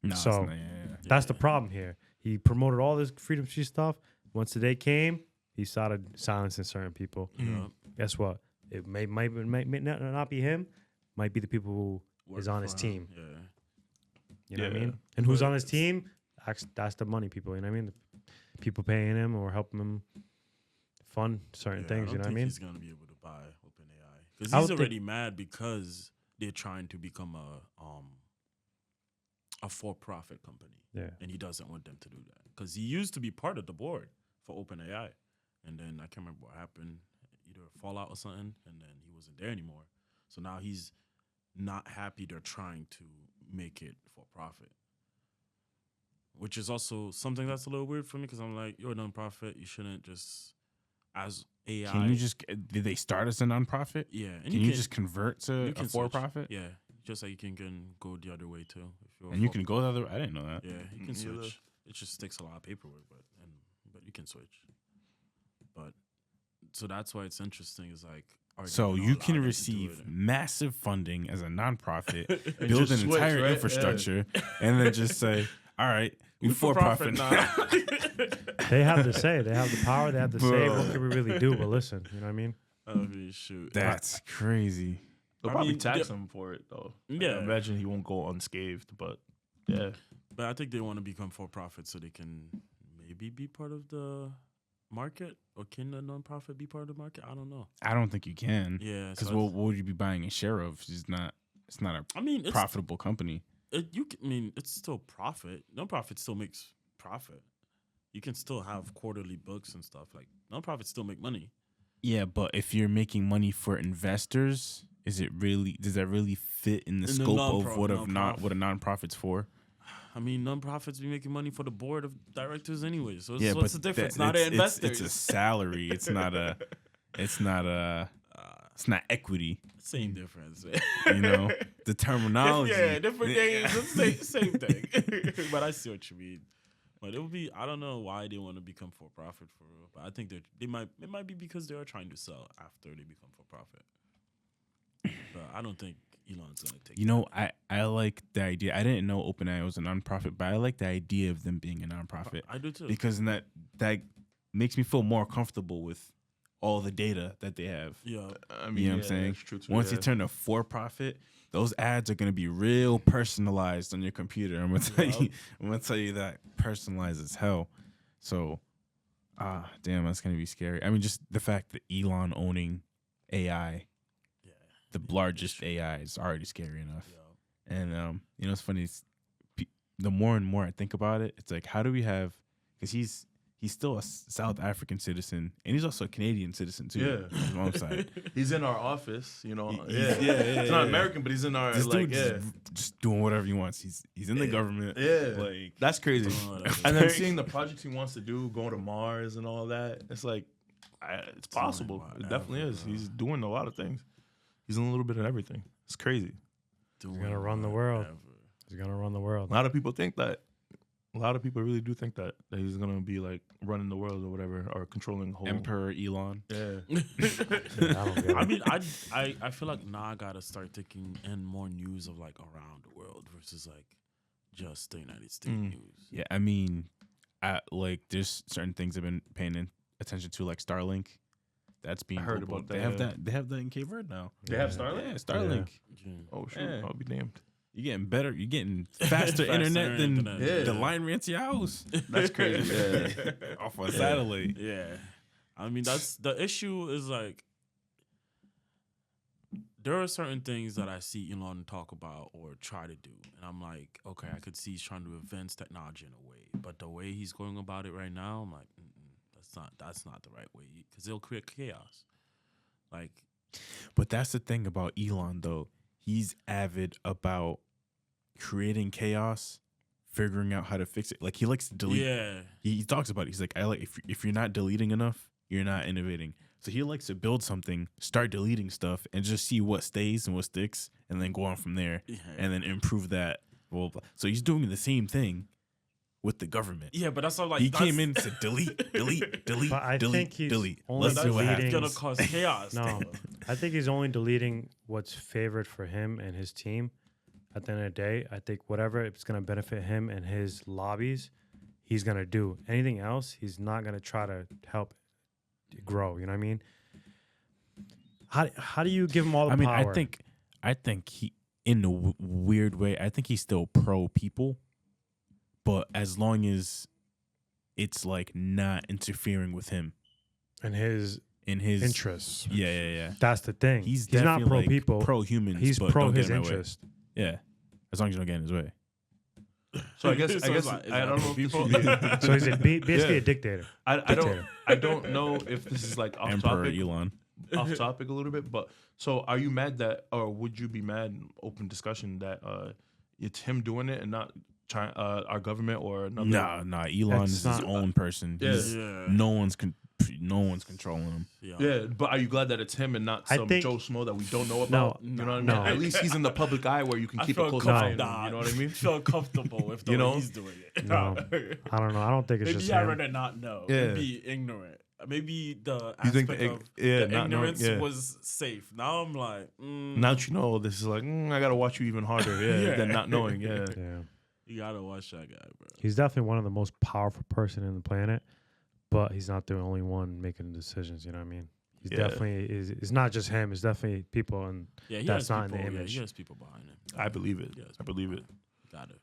it's So- not, yeah. That's the problem here. He promoted all this freedom of speech stuff. Once the day came, he started silencing certain people. Yeah. Guess what? It may not be him. Might be the people who Work is on for his him. team. Yeah. You know what I Yeah. mean? And who's But on his team? That's the money people. You know what I mean? The people paying him or helping him fund certain Yeah, things. I You know don't what I think mean? he's gonna be able to buy OpenAI because I he's would think- already mad because they're trying to become a for-profit company, Yeah. and he doesn't want them to do that because he used to be part of the board for OpenAI, and then I can't remember what happened, either a fallout or something, and then he wasn't there anymore. So now he's not happy they're trying to make it for profit. Which is also something that's a little weird for me because I'm like, you're a nonprofit. You shouldn't just, as AI. Can you just did they start as a nonprofit? yeah, and Can you just convert to you a can for switch. profit? Yeah, just like you can go the other way too. If you're a And you for- can go the other. I didn't know that. Yeah, you can Me either. switch. It just takes a lot of paperwork, but you can switch. But so that's why it's interesting. Is like, are they So gonna you allow can them to do receive it? massive funding as a nonprofit, And build just an switch, entire right? infrastructure, and then just say, "All right, we for profit now." They have the say. They have the power. They have the say. What Bro. can we really do? But listen, you know what I mean? I mean, shoot. That's crazy. They'll I probably mean, tax yeah. him for it though. Yeah. I imagine he won't go unscathed, but yeah. But I think they want to become for profit so they can maybe be part of the market, or can the nonprofit be part of the market? I don't know. I don't think you can. Yeah, Because so what would you be buying a share of? It's not a I mean, it's profitable company. I mean, it's still profit. Nonprofit still makes profit. You can still have quarterly books and stuff. Like nonprofits still make money. Yeah, but if you're making money for investors, does that really fit in the In the scope of what nonprofit. what a nonprofit's for? I mean, nonprofits be making money for the board of directors anyway. So Yeah, what's but the difference? that- Not the it's- investors. It's a salary. It's not equity. Same difference. You know, the terminology. Yeah, different names, same thing. But I see what you mean. But it would be, I don't know why they want to become for profit for real. But I think it might be because they are trying to sell after they become for profit. But I don't think Elon's gonna take. You know, I like the idea. I didn't know OpenAI was a nonprofit, but I like the idea of them being a nonprofit I do too. because then that makes me feel more comfortable with all the data that they have. Yeah, I mean, You know what I'm saying? that's true too, Once yeah. you turn a for-profit, those ads are gonna be real personalized on your computer. I'm gonna tell you that personalized as hell. So, damn, that's gonna be scary. I mean, just the fact that Elon owning AI, yeah, the largest AI, is already scary enough. yeah. And you know, it's funny. The more and more I think about it, it's like, how do we have? Because he's still a South African citizen, and he's also a Canadian citizen too. Yeah. on his mom's side. He's in our office, you know. Yeah, It's not American, but he's in our This like dude just doing whatever he wants. He's in the government. Yeah. like That's crazy. Oh, that's And then crazy. seeing the projects he wants to do, going to Mars and all that, it's like, it's possible. like It definitely whatever, is. bro. He's doing a lot of things. He's in a little bit of everything. It's crazy. Doing gonna run the world. whatever. He's gonna run the world. A lot of people think that. A lot of people really do think that he's gonna be like running the world or whatever, or controlling the whole. Emperor Elon. Yeah. I don't get I it. mean, I feel like now I gotta start taking in more news of like around the world versus like just the United States news. Yeah, I mean, like there's certain things I've been paying attention to, like Starlink. That's being I heard global. about They that, have yeah. that. They have that in Cape Verde now. They have Yeah. Starlink. Yeah, Starlink. Yeah. Oh shoot! Yeah. I'll be damned. You're getting better. You're getting faster Faster internet than internet. Yeah. the line ran to your house. That's crazy. Yeah. Off a satellite. Yeah. I mean, that's the issue is like there are certain things that I see Elon talk about or try to do. And I'm like, okay, I could see he's trying to advance technology in a way. But the way he's going about it right now, I'm like, that's not the right way. Because it'll create chaos. Like, But that's the thing about Elon, though. He's avid about creating chaos, figuring out how to fix it. Like he likes to delete. yeah. He talks about it. He's like, I like if you're not deleting enough, you're not innovating. So he likes to build something, start deleting stuff, and just see what stays and what sticks, and then go on from there, Yeah. and then improve that. Well, so he's doing the same thing with the government. Yeah, but that's all like He that's, came in and said, delete, delete, delete, But I delete, think he's delete. only Let's see what deleting- happens. gonna cause chaos. No, I think he's only deleting what's favored for him and his team. At the end of the day, I think whatever it's going to benefit him and his lobbies, he's going to do. Anything else, he's not going to try to help it grow. You know what I mean? How do you give him all the power? I think he, in a weird way, I think he's still pro people, but as long as it's like not interfering with him and his in his interests. Yeah. That's the thing. He's not definitely pro like people. pro humans. He's but pro don't get his in my way. interest. Yeah, as long as you don't get in his way. So I guess So I it's guess like- I don't know if people- people. So he's basically Yeah. a dictator. I don't know if this is like off Emperor topic Elon. off topic a little bit, but so are you mad that, or would you be mad in open discussion that it's him doing it and not our government or another? Nah. Elon That's is his not- own person. Yeah. He's, Yeah. no one's controlling him. Yeah, but are you glad that it's him and not I some think- Joe Schmo that we don't know No, about? You know what I mean? no. At least he's in the public eye where you can I keep a feel close comfortable. eye on him. Nah, You know what I mean? feel comfortable with the You way know? he's doing it. No. I don't know. I don't think it's Maybe just I'd him. rather not know. Yeah. Maybe ignorant. Maybe the You think aspect the of yeah, the not knowing- ignorance yeah. was safe. Now I'm like, Now that you know, this is like I gotta watch you even harder. Yeah, Yeah. than not knowing. Yeah, Yeah. you gotta watch that guy, bro. He's definitely one of the most powerful person in the planet, but he's not the only one making decisions. You know what I mean? He's Yeah. definitely is. It's not just him. It's definitely people, and Yeah, he That's has not in the people, yeah, image. he has people behind him. I believe it. He has I believe it. people behind him.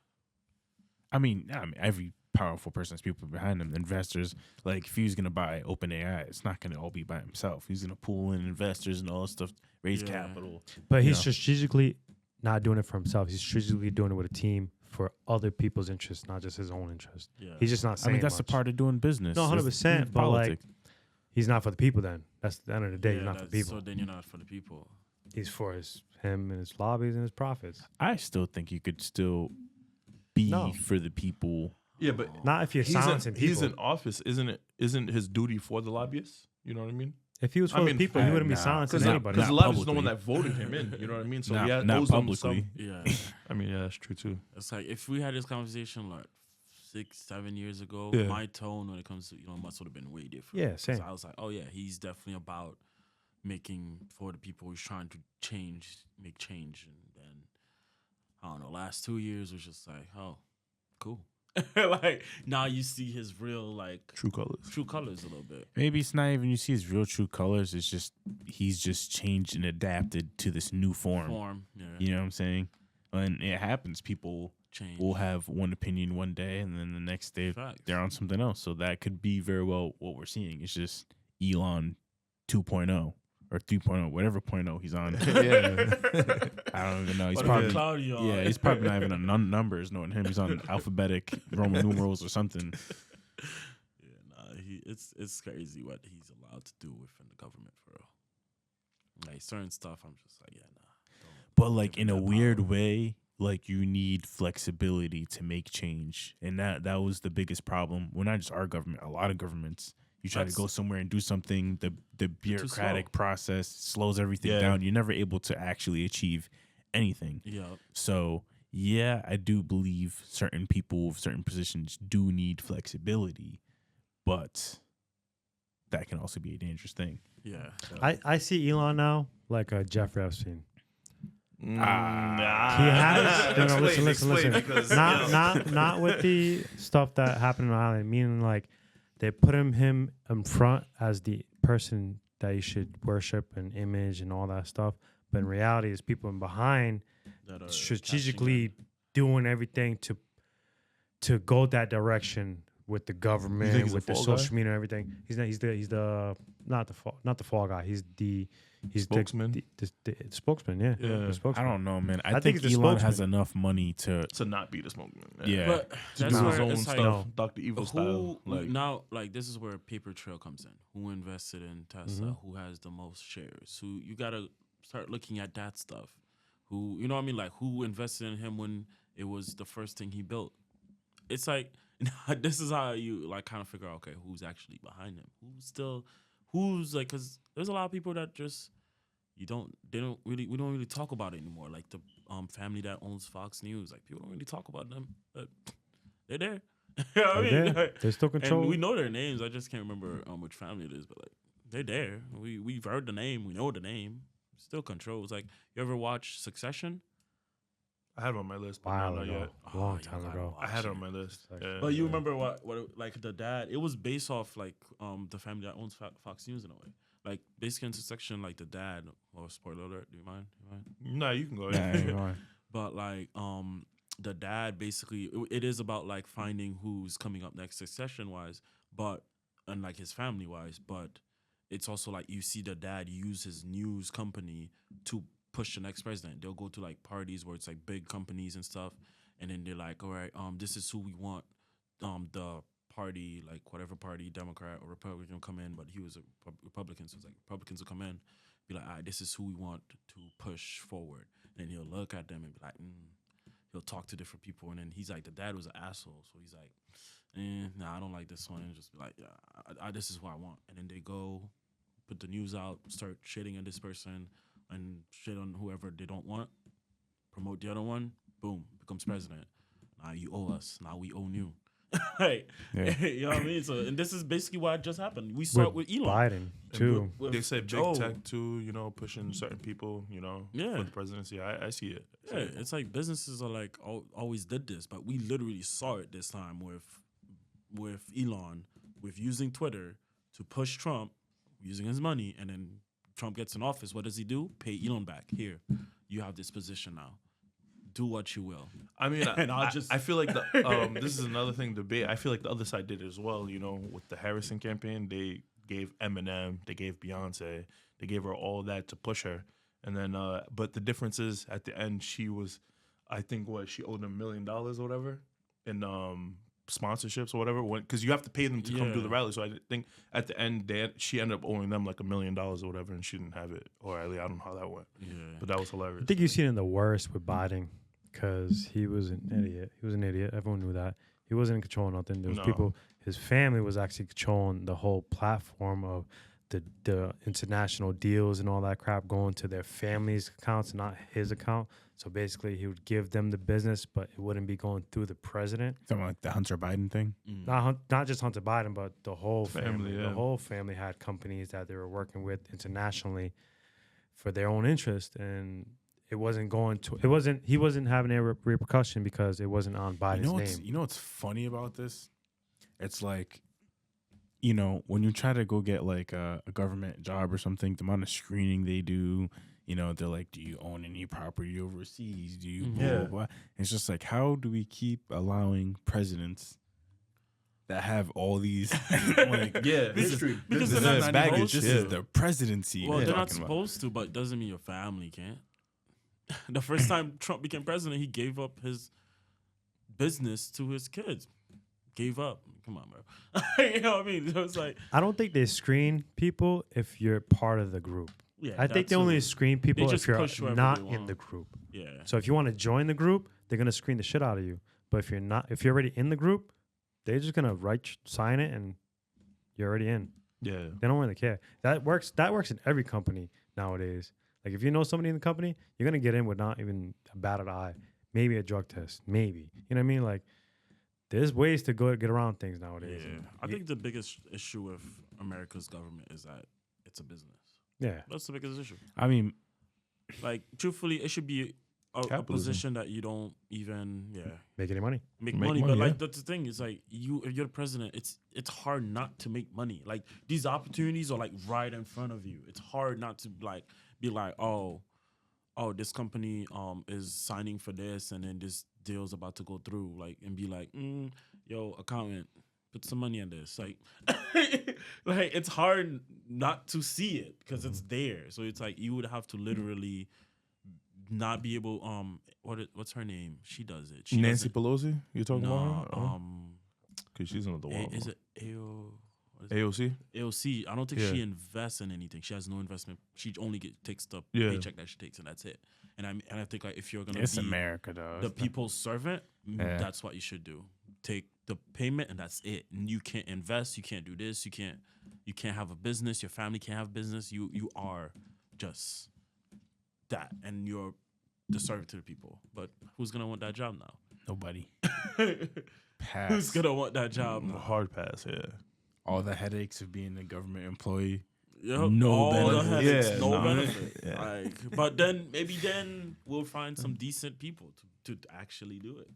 I mean, every powerful person has people behind him. Investors, like if he's gonna buy OpenAI, it's not gonna all be by himself. He's gonna pull in investors and all this stuff, raise Yeah. capital. but he's Yeah. strategically not doing it for himself. He's strategically doing it with a team for other people's interests, not just his own interest. Yeah, He's just not I saying. mean, that's the much. part of doing business. No, 100%, but, like, politics. He's not for the people. Then that's the end of the day. Yeah, he's not for that's- people. So then you're not for the people. He's for him and his lobbies and his profits. I still think you could still be No. for the people. Yeah, but Not if you're silencing people. he's in office, isn't it? Isn't his duty for the lobbyists? You know what I mean? If he was I for mean, the people, he wouldn't be nah, silencing Because anybody. the Not lobbyists is the one publicly. that voted him in. You know what I mean? So Not- he not owes them publicly. some. Yeah, I mean, yeah, that's true too. it's like if we had this conversation like 6-7 years ago, Yeah. my tone when it comes to must would have been way different. Yeah, 'Cause same. I was like, oh yeah, he's definitely about making for the people. He's trying to make change, and then I don't know. Last 2 years was just like, oh, cool. Like now you see his real True colors. true colors a little bit. Maybe it's not even you see his real true colors. It's just he's just changed and adapted to this new form. Yeah, You know what I'm saying? And it happens. People change. will have one opinion one day, and then the next day Facts. they're on something else. So that could be very well what we're seeing. It's just Elon 2.0 or 3.0, whatever point oh he's on. Yeah. I don't even know. He's What probably about Claudio? yeah. He's probably not even on numbers knowing him. He's on alphabetic Roman numerals or something. Yeah, nah, it's crazy what he's allowed to do within the government for real. Like certain stuff, I'm just like, yeah, nah. But like give him in a that weird power. way, like you need flexibility to make change, and that was the biggest problem. Well, not just our government, a lot of governments. You try to That's- go somewhere and do something, the bureaucratic slow. process slows everything Yeah. down. You're never able to actually achieve anything. Yeah, So yeah, I do believe certain people with certain positions do need flexibility, but that can also be a dangerous thing. yeah. I see Elon now like a Jeffrey Epstein. Nah. He has no, Explain, listen. because, Not with the stuff that happened on the island. Meaning like they put him in front as the person that you should worship and image and all that stuff. But in reality, it's people in behind that are strategically doing everything to go that direction with the government, he's with the the fall social media and everything. He's the not the fall guy. He's the Spokesman? the spokesman. Yeah, Yeah. the I spokesman. don't know, man. I, I think think he's a Elon has spokesman. enough money to To not be the smoking. Yeah. But To that's do No. his where own it's stuff, like, No. Dr. Evil who style. Like, now, like this is where paper trail comes in. Who invested in Tesla? Who has the most shares? Who you gotta start looking at that stuff. Who you know what I mean? Like who invested in him when it was the first thing he built? It's like this is how you like kind of figure out okay who's actually behind him. Who's like because there's a lot of people that just we don't really talk about it anymore. Like the family that owns Fox News, like people don't really talk about them, but they're there. You know what I They're mean? there. They still control. And we know their names. I just can't remember which family it is, but like they're there. We've heard the name. We know the name. Still controls. Like you ever watch Succession? I had it on my list, but while not ago, yet. a long Oh, time y'all gotta ago. I had it watch on my list. Like- Yeah. But you remember what like the dad? It was based off like the family that owns Fox News in a way. Like basically in Succession, like the dad. Oh, spoiler alert. Do you mind? No, you can go. Yeah, ahead. yeah. But like the dad basically it is about like finding who's coming up next succession wise, but and like his family wise, but it's also like you see the dad use his news company to push the next president. They'll go to like parties where it's like big companies and stuff, and then they're like, all right, this is who we want the party, like whatever party, Democrat or Republican will come in, but he was a Republican, so it's like Republicans will come in, be like, all right, this is who we want to push forward. And then he'll look at them and be like, he'll talk to different people. And then he's like, the dad was an asshole. So he's like, nah, I don't like this one. And just be like, yeah, this is what I want. And then they go, put the news out, start shitting on this person and shit on whoever they don't want, promote the other one, boom, becomes president. Now you owe us. Now we own you. Like, Yeah. you know what I mean? So, and this is basically what just happened. We saw it with Elon. Biden too. With They said big Joe. tech too, pushing certain people, Yeah. for the presidency. I see it. Yeah, it's like businesses are like always did this, but we literally saw it this time with Elon, with using Twitter to push Trump, using his money, and then Trump gets in office. What does he do? Pay Elon back. Here, you have this position now. Do what you will. I mean, And I feel like the this is another thing to debate. I feel like the other side did as well. With the Harrison campaign, they gave Eminem, they gave Beyonce, they gave her all that to push her, and then but the difference is at the end she was, I think she owed $1 million or whatever in sponsorships or whatever, because you have to pay them to come do the Yeah. rally. So I think at the end she ended up owing them like $1 million or whatever, and she didn't have it, or at least I don't know how that went. Yeah. But that was hilarious. I think you've seen it the worst with Biden because he was an idiot. He was an idiot. Everyone knew that. He wasn't in control of nothing. There was No. people. His family was actually controlling the whole platform of the international deals and all that crap going to their family's accounts, not his account. So basically, he would give them the business, but it wouldn't be going through the president. Something like the Hunter Biden thing. Not just Hunter Biden, but the whole family. Family, yeah. The whole family had companies that they were working with internationally for their own interest, and it wasn't going to. It wasn't. He wasn't having a repercussion because it wasn't on Biden's name. You know what's funny about this? It's like, when you try to go get like a government job or something, the amount of screening they do, they're like, do you own any property overseas? Do you blah, blah, blah. It's just like, how do we keep allowing presidents that have all these like, Yeah, this history. is, Because this they're is not baggage. supposed This to. is the presidency. Well, we're they're not talking about. supposed to, but it doesn't mean your family can't. The first time Trump became president, he gave up his business to his kids. gave up. Come on, bro. You know what I mean? So it's like, I don't think they screen people if you're part of the group. yeah. I think that they only too. screen people just if you're push whoever not they in want. the group. Yeah. So if you want to join the group, they're gonna screen the shit out of you. But if you're not, if you're already in the group, they're just gonna sign it, and you're already in. Yeah. They don't really care. That works. That works in every company nowadays. Like if you know somebody in the company, you're gonna get in with not even a batted eye. Maybe a drug test. Maybe. You know what I mean? Like there's ways to get around things nowadays. Yeah. I think the biggest issue with America's government is that it's a business. Yeah. That's the biggest issue. I mean, Like, truthfully, it should be a Capitalism. position that you don't even, Make any money. make Make money. money, But like, yeah. that's the thing. Is like, if you're the president, it's hard not to make money. Like these opportunities are like right in front of you. It's hard not to like be like, oh, this company is signing for this, and then this deal's about to go through. Like, and be like, yo, accountant, put some money on this. Like, like it's hard not to see it because it's there. So it's like you would have to literally not be able. What's her name? She does it. She Nancy doesn't- Pelosi, you talking about her? No, Because she's under the wall. is it AO? What is it? AOC? AOC, I don't think Yeah. she invests in anything. She has no investment. She only takes the Yeah. paycheck that she takes, and that's it. And I think like if you're gonna it's be America, though. the people's servant, Yeah. that's what you should do. Take the payment, and that's it. And you can't invest. You can't do this. You can't have a business. Your family can't have business. You are just that, and you're the servant to the people. But who's gonna want that job now? Nobody. Who's Pass. gonna want that job now? Hard pass, yeah. All the headaches of being a government employee. Yep, No all the benefits. headaches, Yeah, no nah. benefit. Yeah. Like, but then maybe we'll find some decent people to actually do it.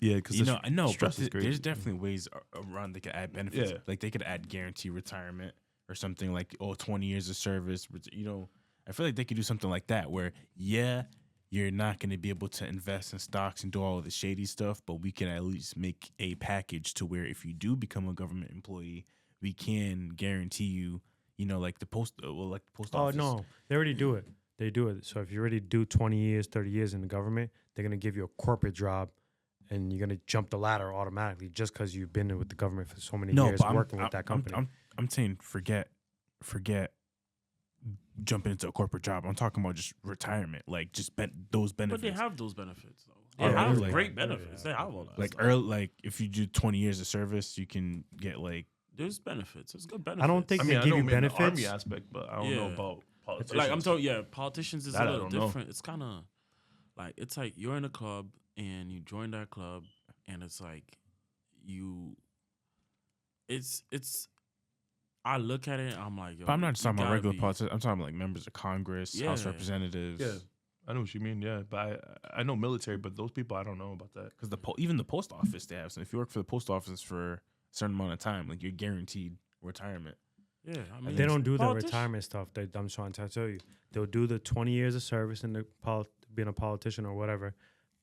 Yeah, because You know, I know, but stress is great. there's definitely ways around they could add benefits. Yeah. Like they could add guaranteed retirement or something like 20 years of service. You know, I feel like they could do something like that where you're not going to be able to invest in stocks and do all of the shady stuff, but we can at least make a package to where if you do become a government employee, we can guarantee you, you know, like the post Oh office. no, they already do it. They do it. So if you already do 20 years, 30 years in the government, they're gonna give you a corporate job, and you're gonna jump the ladder automatically just because you've been with the government for so many years working with that company. I'm saying forget jumping into a corporate job. I'm talking about just retirement, like just those benefits. But they have those benefits though. They Yeah, have like- great benefits. They have all that. like stuff. early, like if you do 20 years of service, you can get like There's benefits. There's good benefits. I don't think I they mean, I give know you maybe the army benefits. aspect, but I don't know Yeah. about politicians. like I'm talking. Yeah, politicians is That a I little don't know. different. It's kind of like it's like you're in a club and you join that club, and it's like you. It's. I look at it. And I'm like, yo, but I'm not just you talking about gotta regular be- politics. I'm talking about like members of Congress, House Yeah. representatives. Yeah, I know what you mean. Yeah, but I know military, but those people I don't know about that. Because even the post office, they have. So if you work for the post office for a certain amount of time, like you're guaranteed retirement. Yeah, I mean, They don't do the politicians- retirement stuff. I'm trying to tell you. They'll do the 20 years of service in the being a politician or whatever.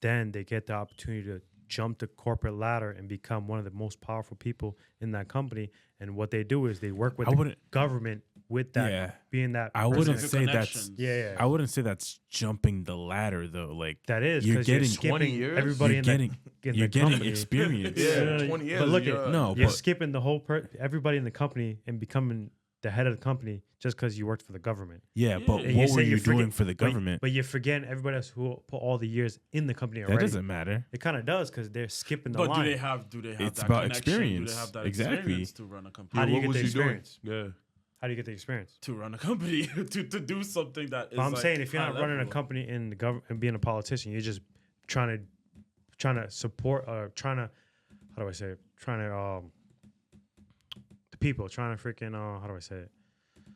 Then they get the opportunity to jump the corporate ladder and become one of the most powerful people in that company. And what they do is they work with I the wouldn't- government with that, Yeah. being that. I person. wouldn't Good say that's. connections. Yeah. I wouldn't say that's jumping the ladder though. Like That is You're because you're getting skipping 20 years? everybody you're in getting the you're getting company. experience. Yeah, 20 years. But look you're- at No, you're but- skipping the whole everybody in the company and becoming the head of the company just because you worked for the government. Yeah, but And what say were you you forget- doing for the But- government? But you're forgetting everybody else who put all the years in the company That already. doesn't matter. It kind of does because they're skipping the But line. do they have It's that about connection? experience. Do they have that Exactly. experience to run a company? How do you what get was the you doing? experience? Yeah. How do you get the experience? To run a company to do something that is. But I'm like saying if you're high not running a level. company in the government and being a politician, you're just trying to support or trying to how do I say it? Trying to the people, trying to freaking how do I say it?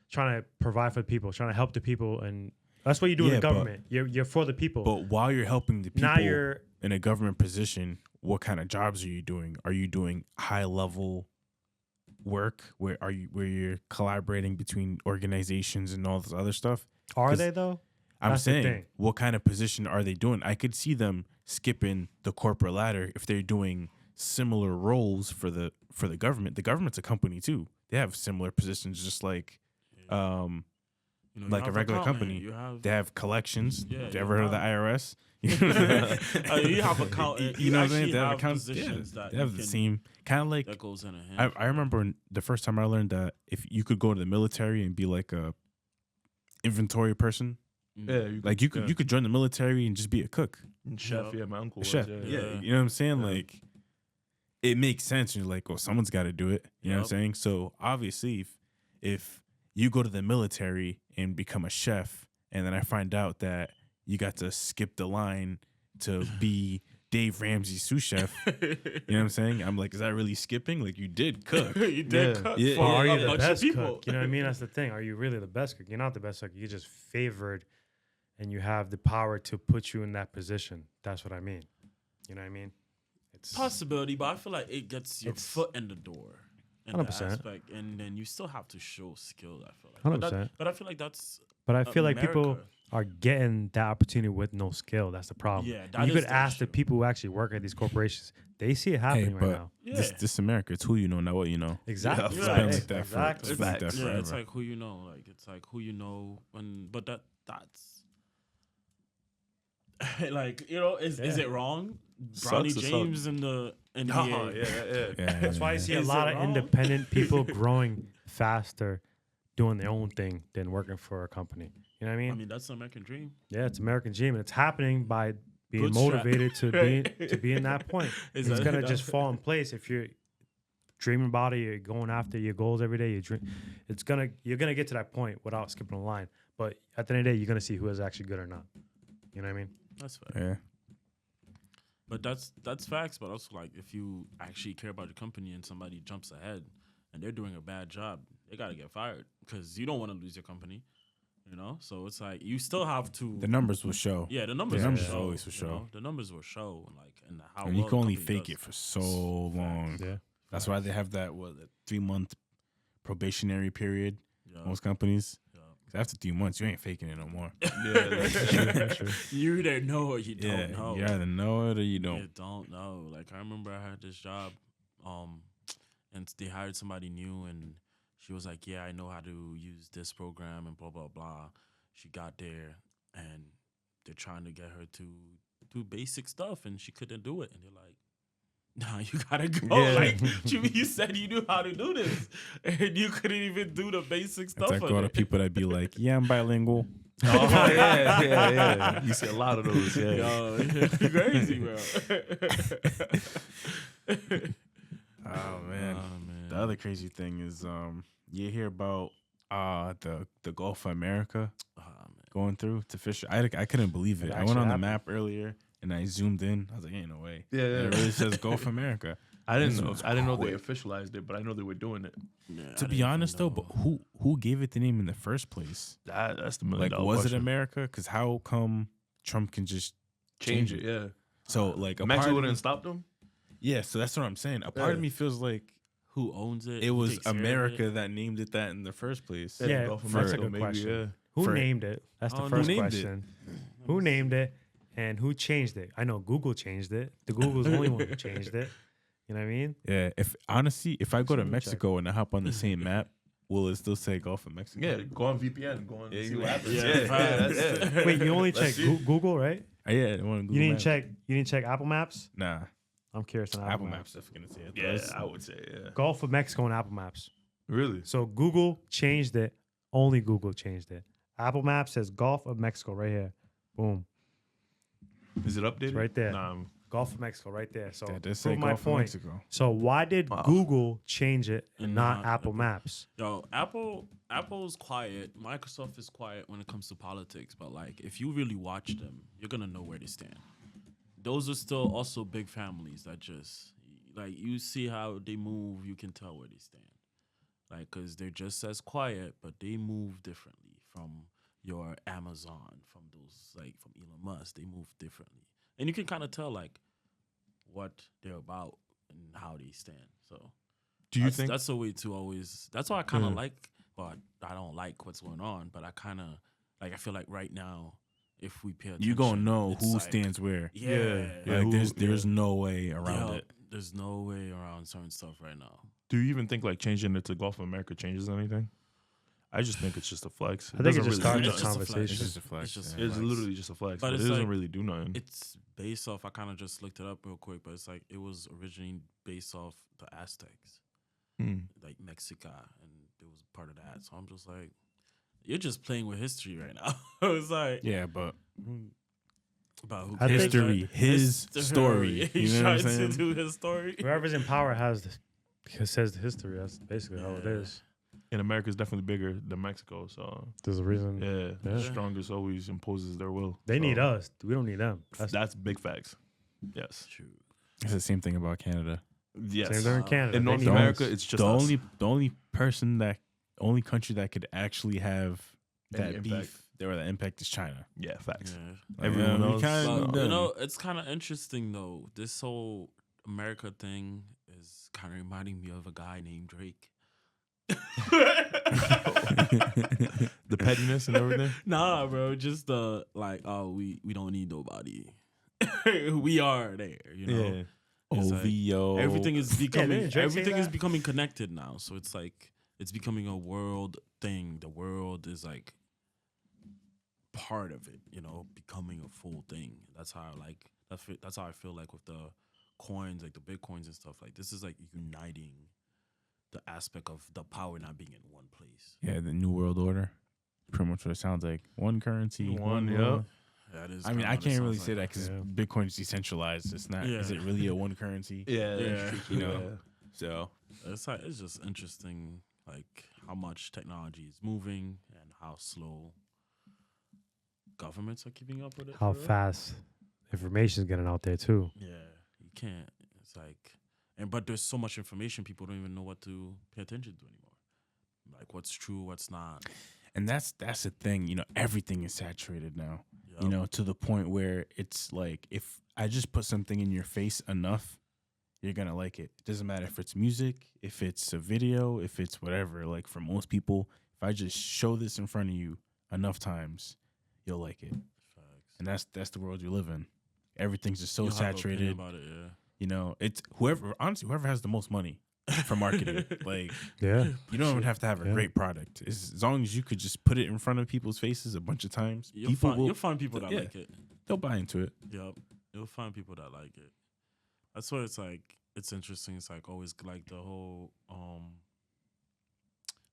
Trying to provide for the people, trying to help the people, and that's what you do in Yeah, the but- government. You're for the people. But while you're helping the people now you're in a government position, what kind of jobs are you doing? Are you doing high level work where you're collaborating between organizations and all this other stuff? are 'cause they though? I'm That's the saying, thing. what kind of position are they doing? I could see them skipping the corporate ladder if they're doing similar roles for the government. The government's a company too. They have similar positions, just like You know, like a have regular accountant, company. You have They have collections. Yeah, You you ever heard of the have- IRS? you have accountant. You know what I'm saying? actually They have have accounts. positions Yeah, that they you have the can- same kind of like. that goes in a hand. I remember the first time I learned that if you could go to the military and be like a inventory person, Yeah, like you could join the military and just be a cook, chef. Yeah. Yeah, my uncle a was. chef. Yeah, Yeah, you know what I'm saying? Yeah. Like, it makes sense. You're like, oh, someone's got to do it. You know what I'm Yep. saying? So obviously, if you go to the military and become a chef, and then I find out that you got to skip the line to be Dave Ramsey sous chef, you know what I'm saying? I'm like, is that really skipping? Like, you did cook. you did Yeah. cook Yeah, for yeah, Are a you the bunch of best people. cook? You know what I mean? That's the thing. Are you really the best cook? You're not the best cook. You're just favored, and you have the power to put you in that position. That's what I mean. You know what I mean? It's Possibility, but I feel like it gets your It's- foot in the door. In that 100%. aspect, and then you still have to show skill. I feel like, 100%. But I feel like that's But I feel like people America. are getting that opportunity with no skill. That's the problem. Yeah, And that you is could the ask the issue. people who actually work at these corporations. They see it Hey, happening right but now. this Yeah. this America. It's who you know, not what you know. Exactly. Yeah, It's Yeah. been Hey, like that for exactly. it's been like that yeah, it's forever. like who you know. Like it's like who you know, but that's like is Yeah. it wrong? Sucks Bronny to suck. James in the NBA. Oh, yeah. Yeah, That's why I see a Is it lot of wrong? independent people growing faster, doing their own thing than working for a company. You know what I mean? I mean, that's the American dream. Yeah, it's American dream, and it's happening by being Bootstrap. motivated to Right. be in that point. Is It's that- gonna just fall in place if you're dreaming about it. You're going after your goals every day. You're gonna get to that point without skipping a line. But at the end of the day, you're gonna see who is actually good or not. You know what I mean? That's fair. Yeah. But that's facts. But also, like, if you actually care about your company and somebody jumps ahead and they're doing a bad job, they gotta get fired because you don't want to lose your company. You know, so it's like you still have to. The numbers will show. Yeah, the numbers. The will numbers show, always will you show. know? The numbers will show, like, and how. And you well can the only company fake does. it for so long. Yeah. That's why they have that a 3-month probationary period. Yeah, Most companies. yeah. 'Cause after 3 months, you ain't faking it no more. That's true. You either know or you Yeah, don't know. you either know it or you don't. You don't know. Like I remember I had this job, and they hired somebody new, and she was like, "Yeah, I know how to use this program," and blah blah blah. She got there, and they're trying to get her to do basic stuff, and she couldn't do it, and they're like, "Nah, you gotta go." Yeah. Like you said, you knew how to do this, and you couldn't even do the basic It's stuff. like of all the it. people that be like, yeah, I'm bilingual. Oh, yeah. You see a lot of those. Yeah. Yo, you're crazy, bro. Oh man. man. The other crazy thing is you hear about the Gulf of America Oh, man. going through to fish. I couldn't believe it. It I went actually on the happened. map earlier and I zoomed in. I was like, ain't no way. Yeah, yeah. And it really says Gulf of America. I didn't This know. was I didn't know they quick. officialized it, but I know they were doing it. Yeah, I To be didn't honest though, know. but who gave it the name in the first place? That's the Like, was it America? Because how come Trump can just Change it. Yeah. so like a part Mexico of me- didn't stop them. Yeah, so that's what I'm saying. A part of Yeah. me feels like Who owns it? it Who was takes care of America it? that named it that in the first place. Yeah, Gulf of for- that's a Mexico, good maybe, question. yeah. Who For- named it? That's the Oh, first who named it? question. Who named it and who changed it? I know Google changed it. The Google's the only one who changed it. You know what I mean? Yeah, if honestly, if I go to Let me check. Mexico and I hop on the same map, will it still say Gulf of Mexico? Yeah, go on VPN. Go on. Yeah, see you- what happens. Yeah, Yeah, facts. that's it. Wait, you only Let's check see. Google, right? Yeah, I want to You didn't check. You didn't check Apple Maps. Nah, I'm curious on Apple Maps definitely gonna say it. Yeah, Those- I would say. Yeah. Gulf of Mexico and Apple Maps. Really? So Google changed it. Only Google changed it. Apple Maps says Gulf of Mexico right here. Boom. Is it updated? right there. Nah, Gulf of Mexico right there. So That does say prove my Gulf of point. Mexico. So why did Wow. Google change it and And not not Apple Maps? Yo, Apple's quiet. Microsoft is quiet when it comes to politics. But like, if you really watch them, you're gonna know where they stand. Those are still also big families that just like you see how they move. You can tell where they stand. Like, cause they're just as quiet, but they move differently from your Amazon, from those like from Elon Musk. They move differently, and you can kind of tell like what they're about and how they stand. So do you that's, think? that's a way to always? That's why I kind of Yeah. like, but I don't like what's going on. But I kind of like. I feel like right now, if we pay attention, You gonna know it's who like- stands where. Yeah, Yeah, Like who- there's no way around Yo, it. There's no way around certain stuff right now. Do you even think like changing it to Gulf of America changes anything? I just think it's just a flex. I think it doesn't just really started do the nothing. conversation. It's just a flex. It's just yeah. It's flex. literally just a flex, But but, it's it doesn't like- really do nothing. It's based off. I kind of just looked it up real quick, but it's like it was originally based off the Aztecs, like Mexica, and it was part of that. So I'm just like, you're just playing with history right now. It's like Yeah, but about who I think- history, his story. He's You know what I'm trying to saying? do his story. Whoever's in power says the history. That's basically how it Yeah. is. And America's definitely bigger than Mexico, so There's a reason. yeah, Yeah. the strongest always imposes their will. They So need us. We don't need them. That's big facts. Yes, True. It's the same thing about Canada. yes. Same thing in Canada. In They North need America, us. it's just the us. only country that could actually have Any that impact. beef or that impact is China. Yeah, facts. Yeah. Like, Everyone we else, kinda But, done. you know, it's kind of interesting though. This whole America thing is kind of reminding me of a guy named Drake. The pettiness and everything. Nah, bro, just the like, oh, we don't need nobody. We are there, you know. Yeah, It's like OVO. everything is becoming didn't Drake say everything is that? becoming connected now. So it's like it's becoming a world thing. The world is like part of it, you know, becoming a full thing. That's how I like that's how I feel like with the coins, like the bitcoins and stuff. Like this is like uniting the aspect of the power not being in one place. Yeah, the New World Order. Pretty much what it sounds like. One currency, One, one. yep. law. That is. I mean, kinda I what it can't really sounds say that like. because Yeah. Bitcoin is decentralized. It's not. Is Yeah. it really a one currency? Yeah, Yeah. that's true, You too, know. yeah. So It's like it's just interesting, like how much technology is moving and how slow governments are keeping up with it. How for real. fast information's getting out there too. Yeah, you can't. It's like, but there's so much information people don't even know what to pay attention to anymore. Like what's true, what's not. and that's the thing. You know, everything is saturated now. Yup. You know, to the point where it's like if I just put something in your face enough, you're gonna like it. It doesn't matter if it's music, if it's a video, if it's whatever. Like for most people, if I just show this in front of you enough times, you'll like it. Facts. And that's the world you live in. Everything's just so You'll have an opinion saturated. about it. Yeah. You know, it's whoever has the most money for marketing. Like Yeah. you don't even have to have a Yeah. great product. As long as you could just put it in front of people's faces a bunch of times, You'll people find, will you'll find people that yeah. like it. they'll buy into it. Yep. You'll find people that like it. That's why it's like it's interesting. It's like always like the whole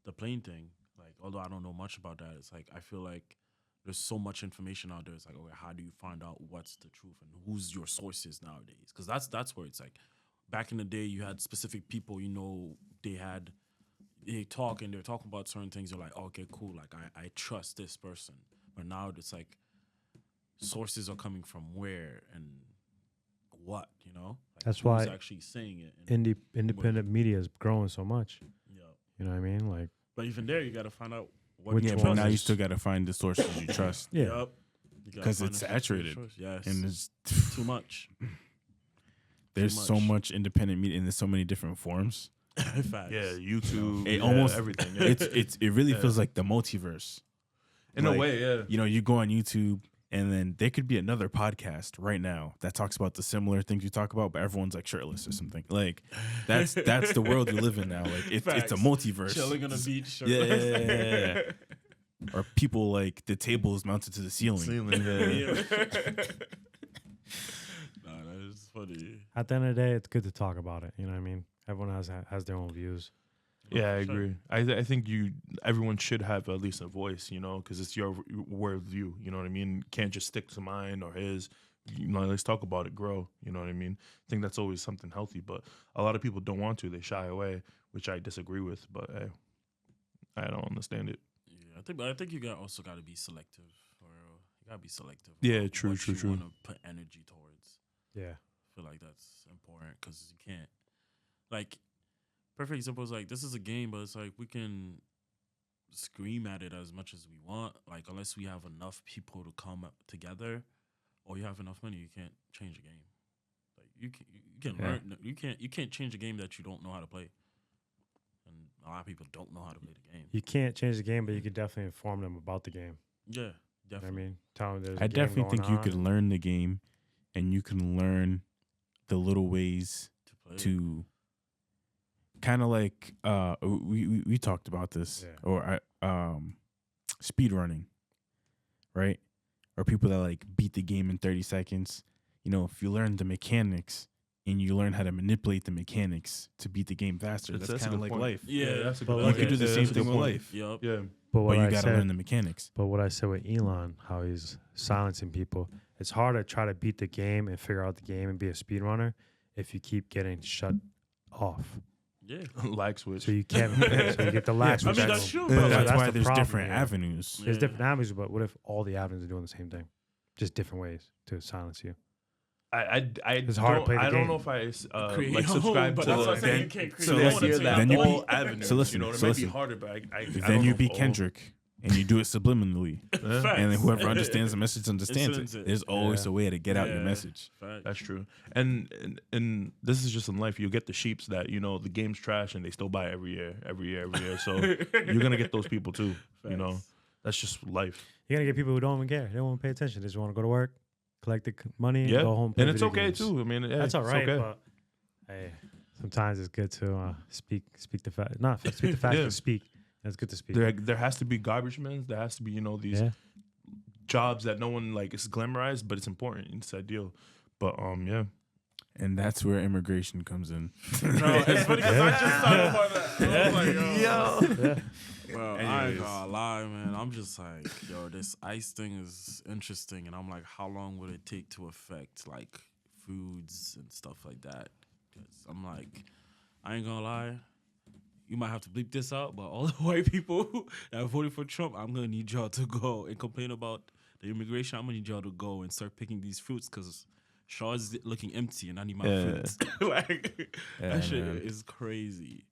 the plane thing. Like although I don't know much about that, it's like I feel like there's so much information out there. It's like, okay, how do you find out what's the truth and who's your sources nowadays? Because that's where it's like back in the day you had specific people, you know, they talk and they're talking about certain things. You're like, okay, cool. Like I trust this person. But now it's like sources are coming from where and what, you know? Like That's who's why actually saying it. And, Independent media is growing so much. yeah. You know what I mean? Like, But even there, you got to find out what Which you Yeah, one but trust. now you is- still got to find the sources you trust, yeah. Yep. You gotta 'Cause find it's a source of your saturated. choice. Yes. and there's too much. there's so much. much independent media and there's so many different forms. Facts. Yeah, YouTube. It yeah, almost everything. Yeah. It really Yeah. feels like the multiverse. in a like, way, yeah. You know, you go on YouTube and then there could be another podcast right now that talks about the similar things you talk about, but everyone's like shirtless or something. Like that's the world we live in now. Like it's a Facts. multiverse. Chilling on the beach. Yeah, yeah. Or people like the table is mounted to the ceiling. Ceiling, yeah. Nah, that is funny. At the end of the day, it's good to talk about it. You know what I mean? Everyone has their own views. Yeah, I For sure. agree. I think everyone should have at least a voice, you know, because it's your worldview. You know what I mean? Can't just stick to mine or his. You know, let's talk about it, grow. You know what I mean? I think that's always something healthy, but a lot of people don't want to. They shy away, which I disagree with. But hey, I don't understand it. Yeah, I think you also got to be selective. For real. You got to be selective. Yeah, about true, what true, you true. want to put energy towards. Yeah. I feel like that's important because you can't, like, perfect example is like this is a game, but it's like we can scream at it as much as we want. Like unless we have enough people to come up together, or you have enough money, you can't change a game. Like you can Yeah. learn. You can't change a game that you don't know how to play. And a lot of people don't know how to play the game. You can't change the game, but you could definitely inform them about the game. Yeah, You know what I definitely. mean? Tell them there's a I game definitely think going you on. could learn the game and you can learn the little ways To play. to kind of like we talked about this, Yeah. or speed running, right? Or people that like beat the game in 30 seconds. You know, if you learn the mechanics and you learn how to manipulate the mechanics to beat the game faster, That's that's a kind of good like point. life. Yeah, that's a But good like- point. You could do the Yeah, same that's a thing good with point. life. Yep. Yeah. But But what you I got to said, learn the mechanics. but what I said with Elon, how he's silencing people, it's hard to try to beat the game and figure out the game and be a speedrunner if you keep getting shut off. Yeah. Lag switch. So you can't. So you get the lag I switch. mean, going. that's true, But bro. Yeah, that's that's why the there's problem different here. avenues. There's Yeah. different avenues, but what if all the avenues are doing the same thing, just different ways to silence you? I It's hard to don't, play the I don't game. know if I Create like your own, subscribe but to that's the what I'm saying. You then- can't create so your then own you- until you then have you all be- avenues. so listen, you know, it so might listen. be harder, but I Then don't you know beat if all- Kendrick and you do it subliminally. Yeah, Facts. And then whoever understands the message understands Understands it. it. There's always Yeah. a way to get out your Yeah. message. Facts. that's true. And this is just in life. You get the sheeps that, you know, the game's trash and they still buy every year. So you're gonna get those people too. You know, Facts. that's just life. You're gonna get people who don't even care. They don't want to pay attention. They just want to go to work, collect the money, Yeah, and go home. Play and it's video okay games. too. I mean, yeah, That's all it's right. okay. But hey, sometimes it's good to speak the fact. Not speak the fact, Yeah. but speak. It's good to speak. There has to be garbage men. There has to be, you know, these Yeah. jobs that no one like. It's glamorized, but it's important. It's ideal. But yeah. And that's where immigration comes in. No, it's funny because I just thought about that. I was like, yo. Yeah. Bro, I Anyways. ain't gonna lie, man. I'm just like, yo, this ICE thing is interesting, and I'm like, how long would it take to affect like foods and stuff like that? Because I'm like, I ain't gonna lie. You might have to bleep this out, but all the white people that voted for Trump, I'm gonna need y'all to go and complain about the immigration. I'm gonna need y'all to go and start picking these fruits because Shaw's looking empty, and I need my Yeah. fruits. Like Yeah, that shit man. is crazy.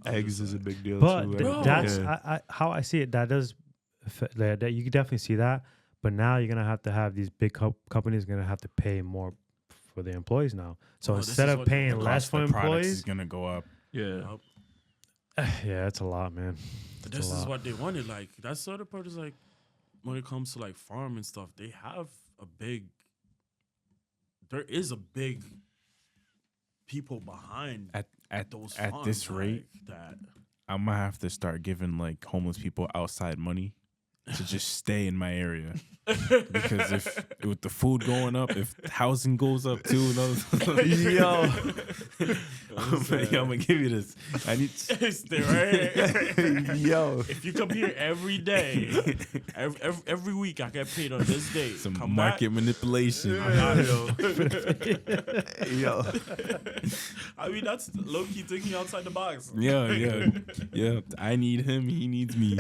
I'm Eggs just is a like- big deal But too. Bro. that's Yeah. how I see it. That does affect, that you can definitely see that. But now you're gonna have these big companies gonna have to pay more for their employees now. So Oh, this instead is of what the paying The less cost for of products is employees, gonna go up. Yeah. Yup. yeah, it's a lot, man. It's This a is lot. what they wanted. Like that's the other part is like when it comes to like farm and stuff, they have a big. There is a big people behind At those at farms, this rate, like, that. I'm gonna have to start giving like homeless people outside money to just stay in my area. Because if with the food going up, if housing goes up too, yo, I'm gonna give you this. I need Stay right here. yo If you come here every day, every week, I get paid on this day. some Come market back, manipulation. I'm out of here. Yo, I mean, that's low key thinking outside the box. yeah. I need him. He needs me.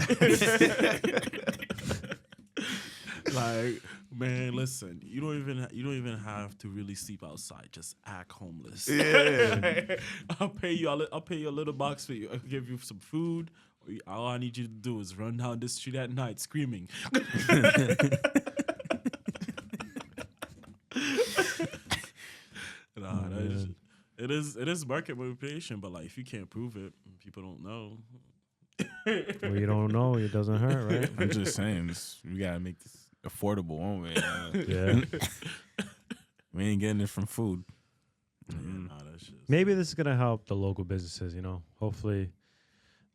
Like, man, listen, you don't even have to really sleep outside. Just act homeless. Yeah. I'll pay you a little box for you. I'll give you some food. All I need you to do is run down this street at night screaming. Nah, it is market manipulation, but like if you can't prove it, people don't know. Well, you don't know, it doesn't hurt, right? I'm just saying, we gotta make this affordable, won't we? Yeah. We ain't getting it from food. Nah, that shit. Maybe this is gonna help the local businesses. You know, hopefully,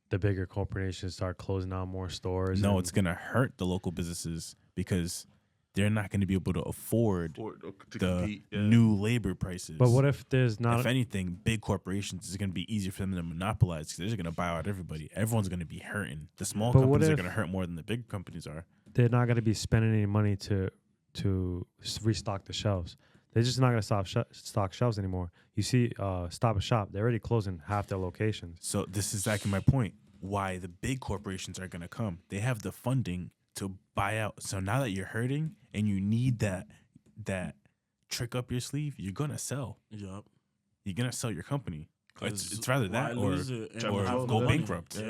the bigger corporations start closing down more stores. No, and- it's gonna hurt the local businesses because they're not gonna be able to afford Or to the compete. Yeah. new labor prices. But what if there's not? If anything, big corporations is going to be easier for them to monopolize because they're just going to buy out everybody. Everyone's going to be hurting. The small But what companies are if- going to hurt more than the big companies are. They're not going to be spending any money to restock the shelves. They're just not going to stock shelves anymore. You see, Stop and Shop, they're already closing half their locations. So this is exactly my point. Why the big corporations are going to come? They have the funding to buy out. So now that you're hurting and you need that trick up your sleeve, you're going to sell. Yup. You're going to sell your company. It's 'Cause rather why that or lose it and or have go the money? bankrupt. Yeah.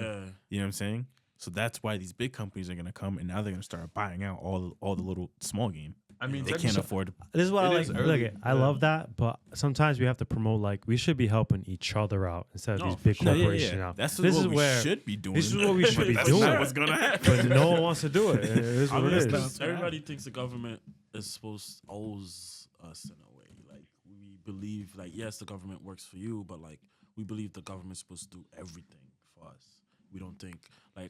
you know what I'm saying? So that's why these big companies are going to come and now they're going to start buying out all the little small game. I mean, They can't afford. This is what It I is like. early, Look, I yeah. love that, but sometimes we have to promote, like, we should be helping each other out instead of No, these for big sure. corporations out. That's This what is we where- should be doing. This is what we should be That's doing. not what's going to happen. But no one wants to do it. It is I what mean, it it's is. 'cause everybody thinks the government is owes us in a way. Like we believe, like yes, the government works for you, but like we believe the government's supposed to do everything for us. We don't think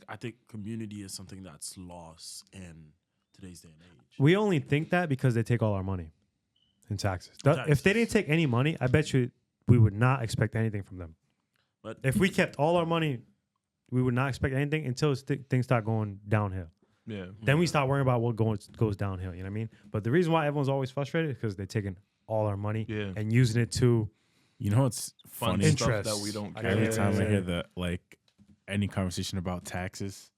I think community is something that's lost in today's day and age. We only think that because they take all our money in taxes. If they didn't take any money, I bet you we would not expect anything from them. But If we kept all our money, we would not expect anything until things start going downhill. Yeah. Then we start worrying about what goes downhill. You know what I mean? But the reason why everyone's always frustrated is because they're taking all our money Yeah. and using it to You know what's Fun funny? stuff Interest. that we don't I care. get Every it. time I Yeah. hear any conversation about taxes,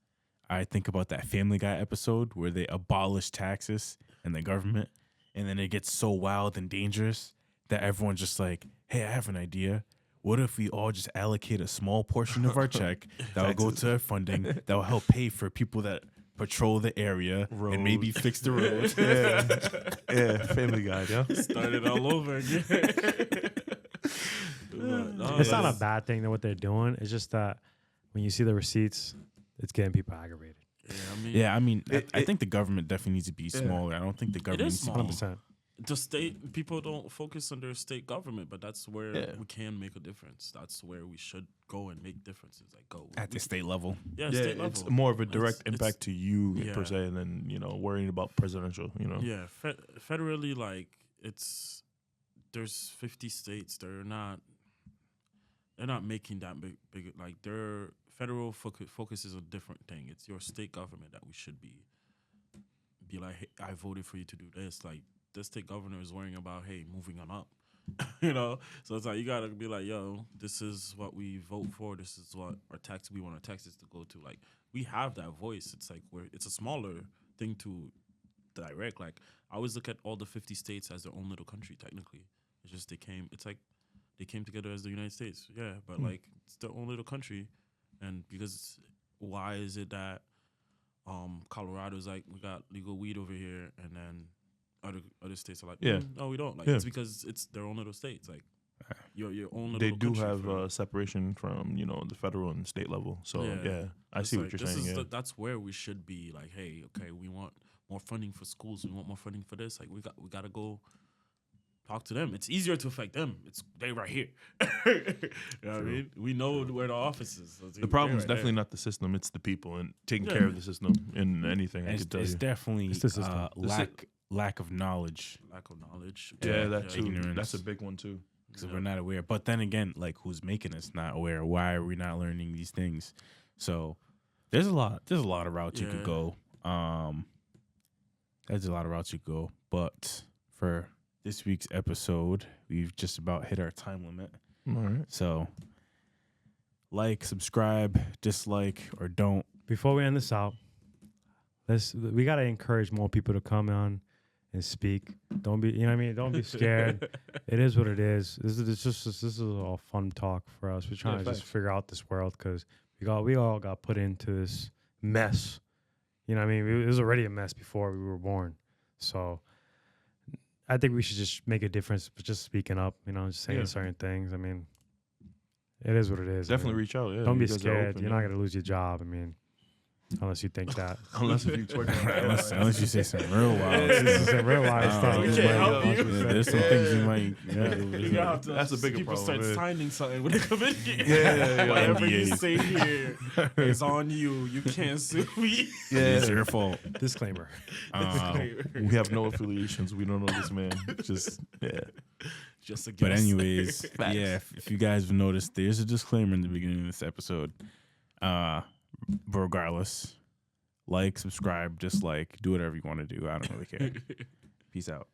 I think about that Family Guy episode where they abolish taxes in the government, and then it gets so wild and dangerous that everyone's just like, "Hey, I have an idea. What if we all just allocate a small portion of our check that will go to funding that will help pay for people that patrol the area and maybe Roads. fix the roads?" Yeah, Family Guy, yeah. started all over again. It's not a bad thing that what they're doing. It's just that when you see the receipts, it's getting people aggravated. Yeah, I mean, I think the government definitely needs to be smaller. I don't think the government is needs to be small. 100%. the state people don't focus on their state government, but that's where Yeah. we can make a difference. That's where we should go and make differences. Like go at the state level. yeah, Yeah, state it's level. more of a direct It's- impact to you yeah. per se, and then worrying about presidential. Yeah, federally, like there's 50 states. They're not making that big. Like their federal focus is a different thing. It's your state government that we should be like, hey, I voted for you to do this. Like the state governor is worrying about, hey, moving on up. So it's like you gotta be like, yo, this is what we vote for. This is what we want our taxes to go to. Like we have that voice. It's like it's a smaller thing to direct. Like I always look at all the 50 states as their own little country. Technically, it's just they came together as the United States. Yeah, but like it's their own little country, and because why is it that Colorado's like we got legal weed over here, and then other states are like, Yeah. no, we don't. Like Yeah. it's because it's their own little states. Like your own little. They do country have for- separation from the federal and state level. So yeah, I It's see like, what you're this saying. is Yeah. that's where we should be. Like, hey, okay, we want more funding for schools. We want more funding for this. Like, we got to go talk to them. It's easier to affect them. They right here. You know what I mean? We know where the office is. So The problem is definitely not the system; it's the people and taking Yeah. care of the system in anything. I It's, could tell it's you. definitely It's the system. lack of knowledge lack of knowledge. Yeah, that too. ignorance. That's a big one too. because we're not aware. But then again, like who's making us not aware? Why are we not learning these things? So there's a lot of routes you could Yeah. go. There's a lot of routes you could go. But for this week's episode, we've just about hit our time limit. All right. So like, subscribe, dislike, or don't. Before we end this out, we gotta encourage more people to come on and speak. Don't be, don't be scared. It is what it is. This is all fun talk for us. We're trying to just facts. figure out this world because we all got put into this mess. You know what I mean? It was already a mess before we were born. So I think we should just make a difference, but just speaking up. Just saying Yeah. certain things. I mean, it is what it is. I Definitely mean, reach out. Yeah, don't you be guys are scared. open, You're yeah. not gonna lose your job. I mean, unless you think that. Unless if you twerk on that. Unless you say some real wild This is stuff. some real life stuff. We This can't is help like- you. Yeah, there's some things you might. You have to. That's a bigger people problem, start yeah. signing something when they come in here. Yeah. Whatever you NDAs. say here is on you. You can't sue me. It's your fault. Disclaimer. We have no affiliations. We don't know this man. Just Just a guess. But anyways, Facts. yeah, if you guys have noticed, there's a disclaimer in the beginning of this episode. Regardless, like, subscribe, dislike, do whatever you want to do. I don't really care. Peace out.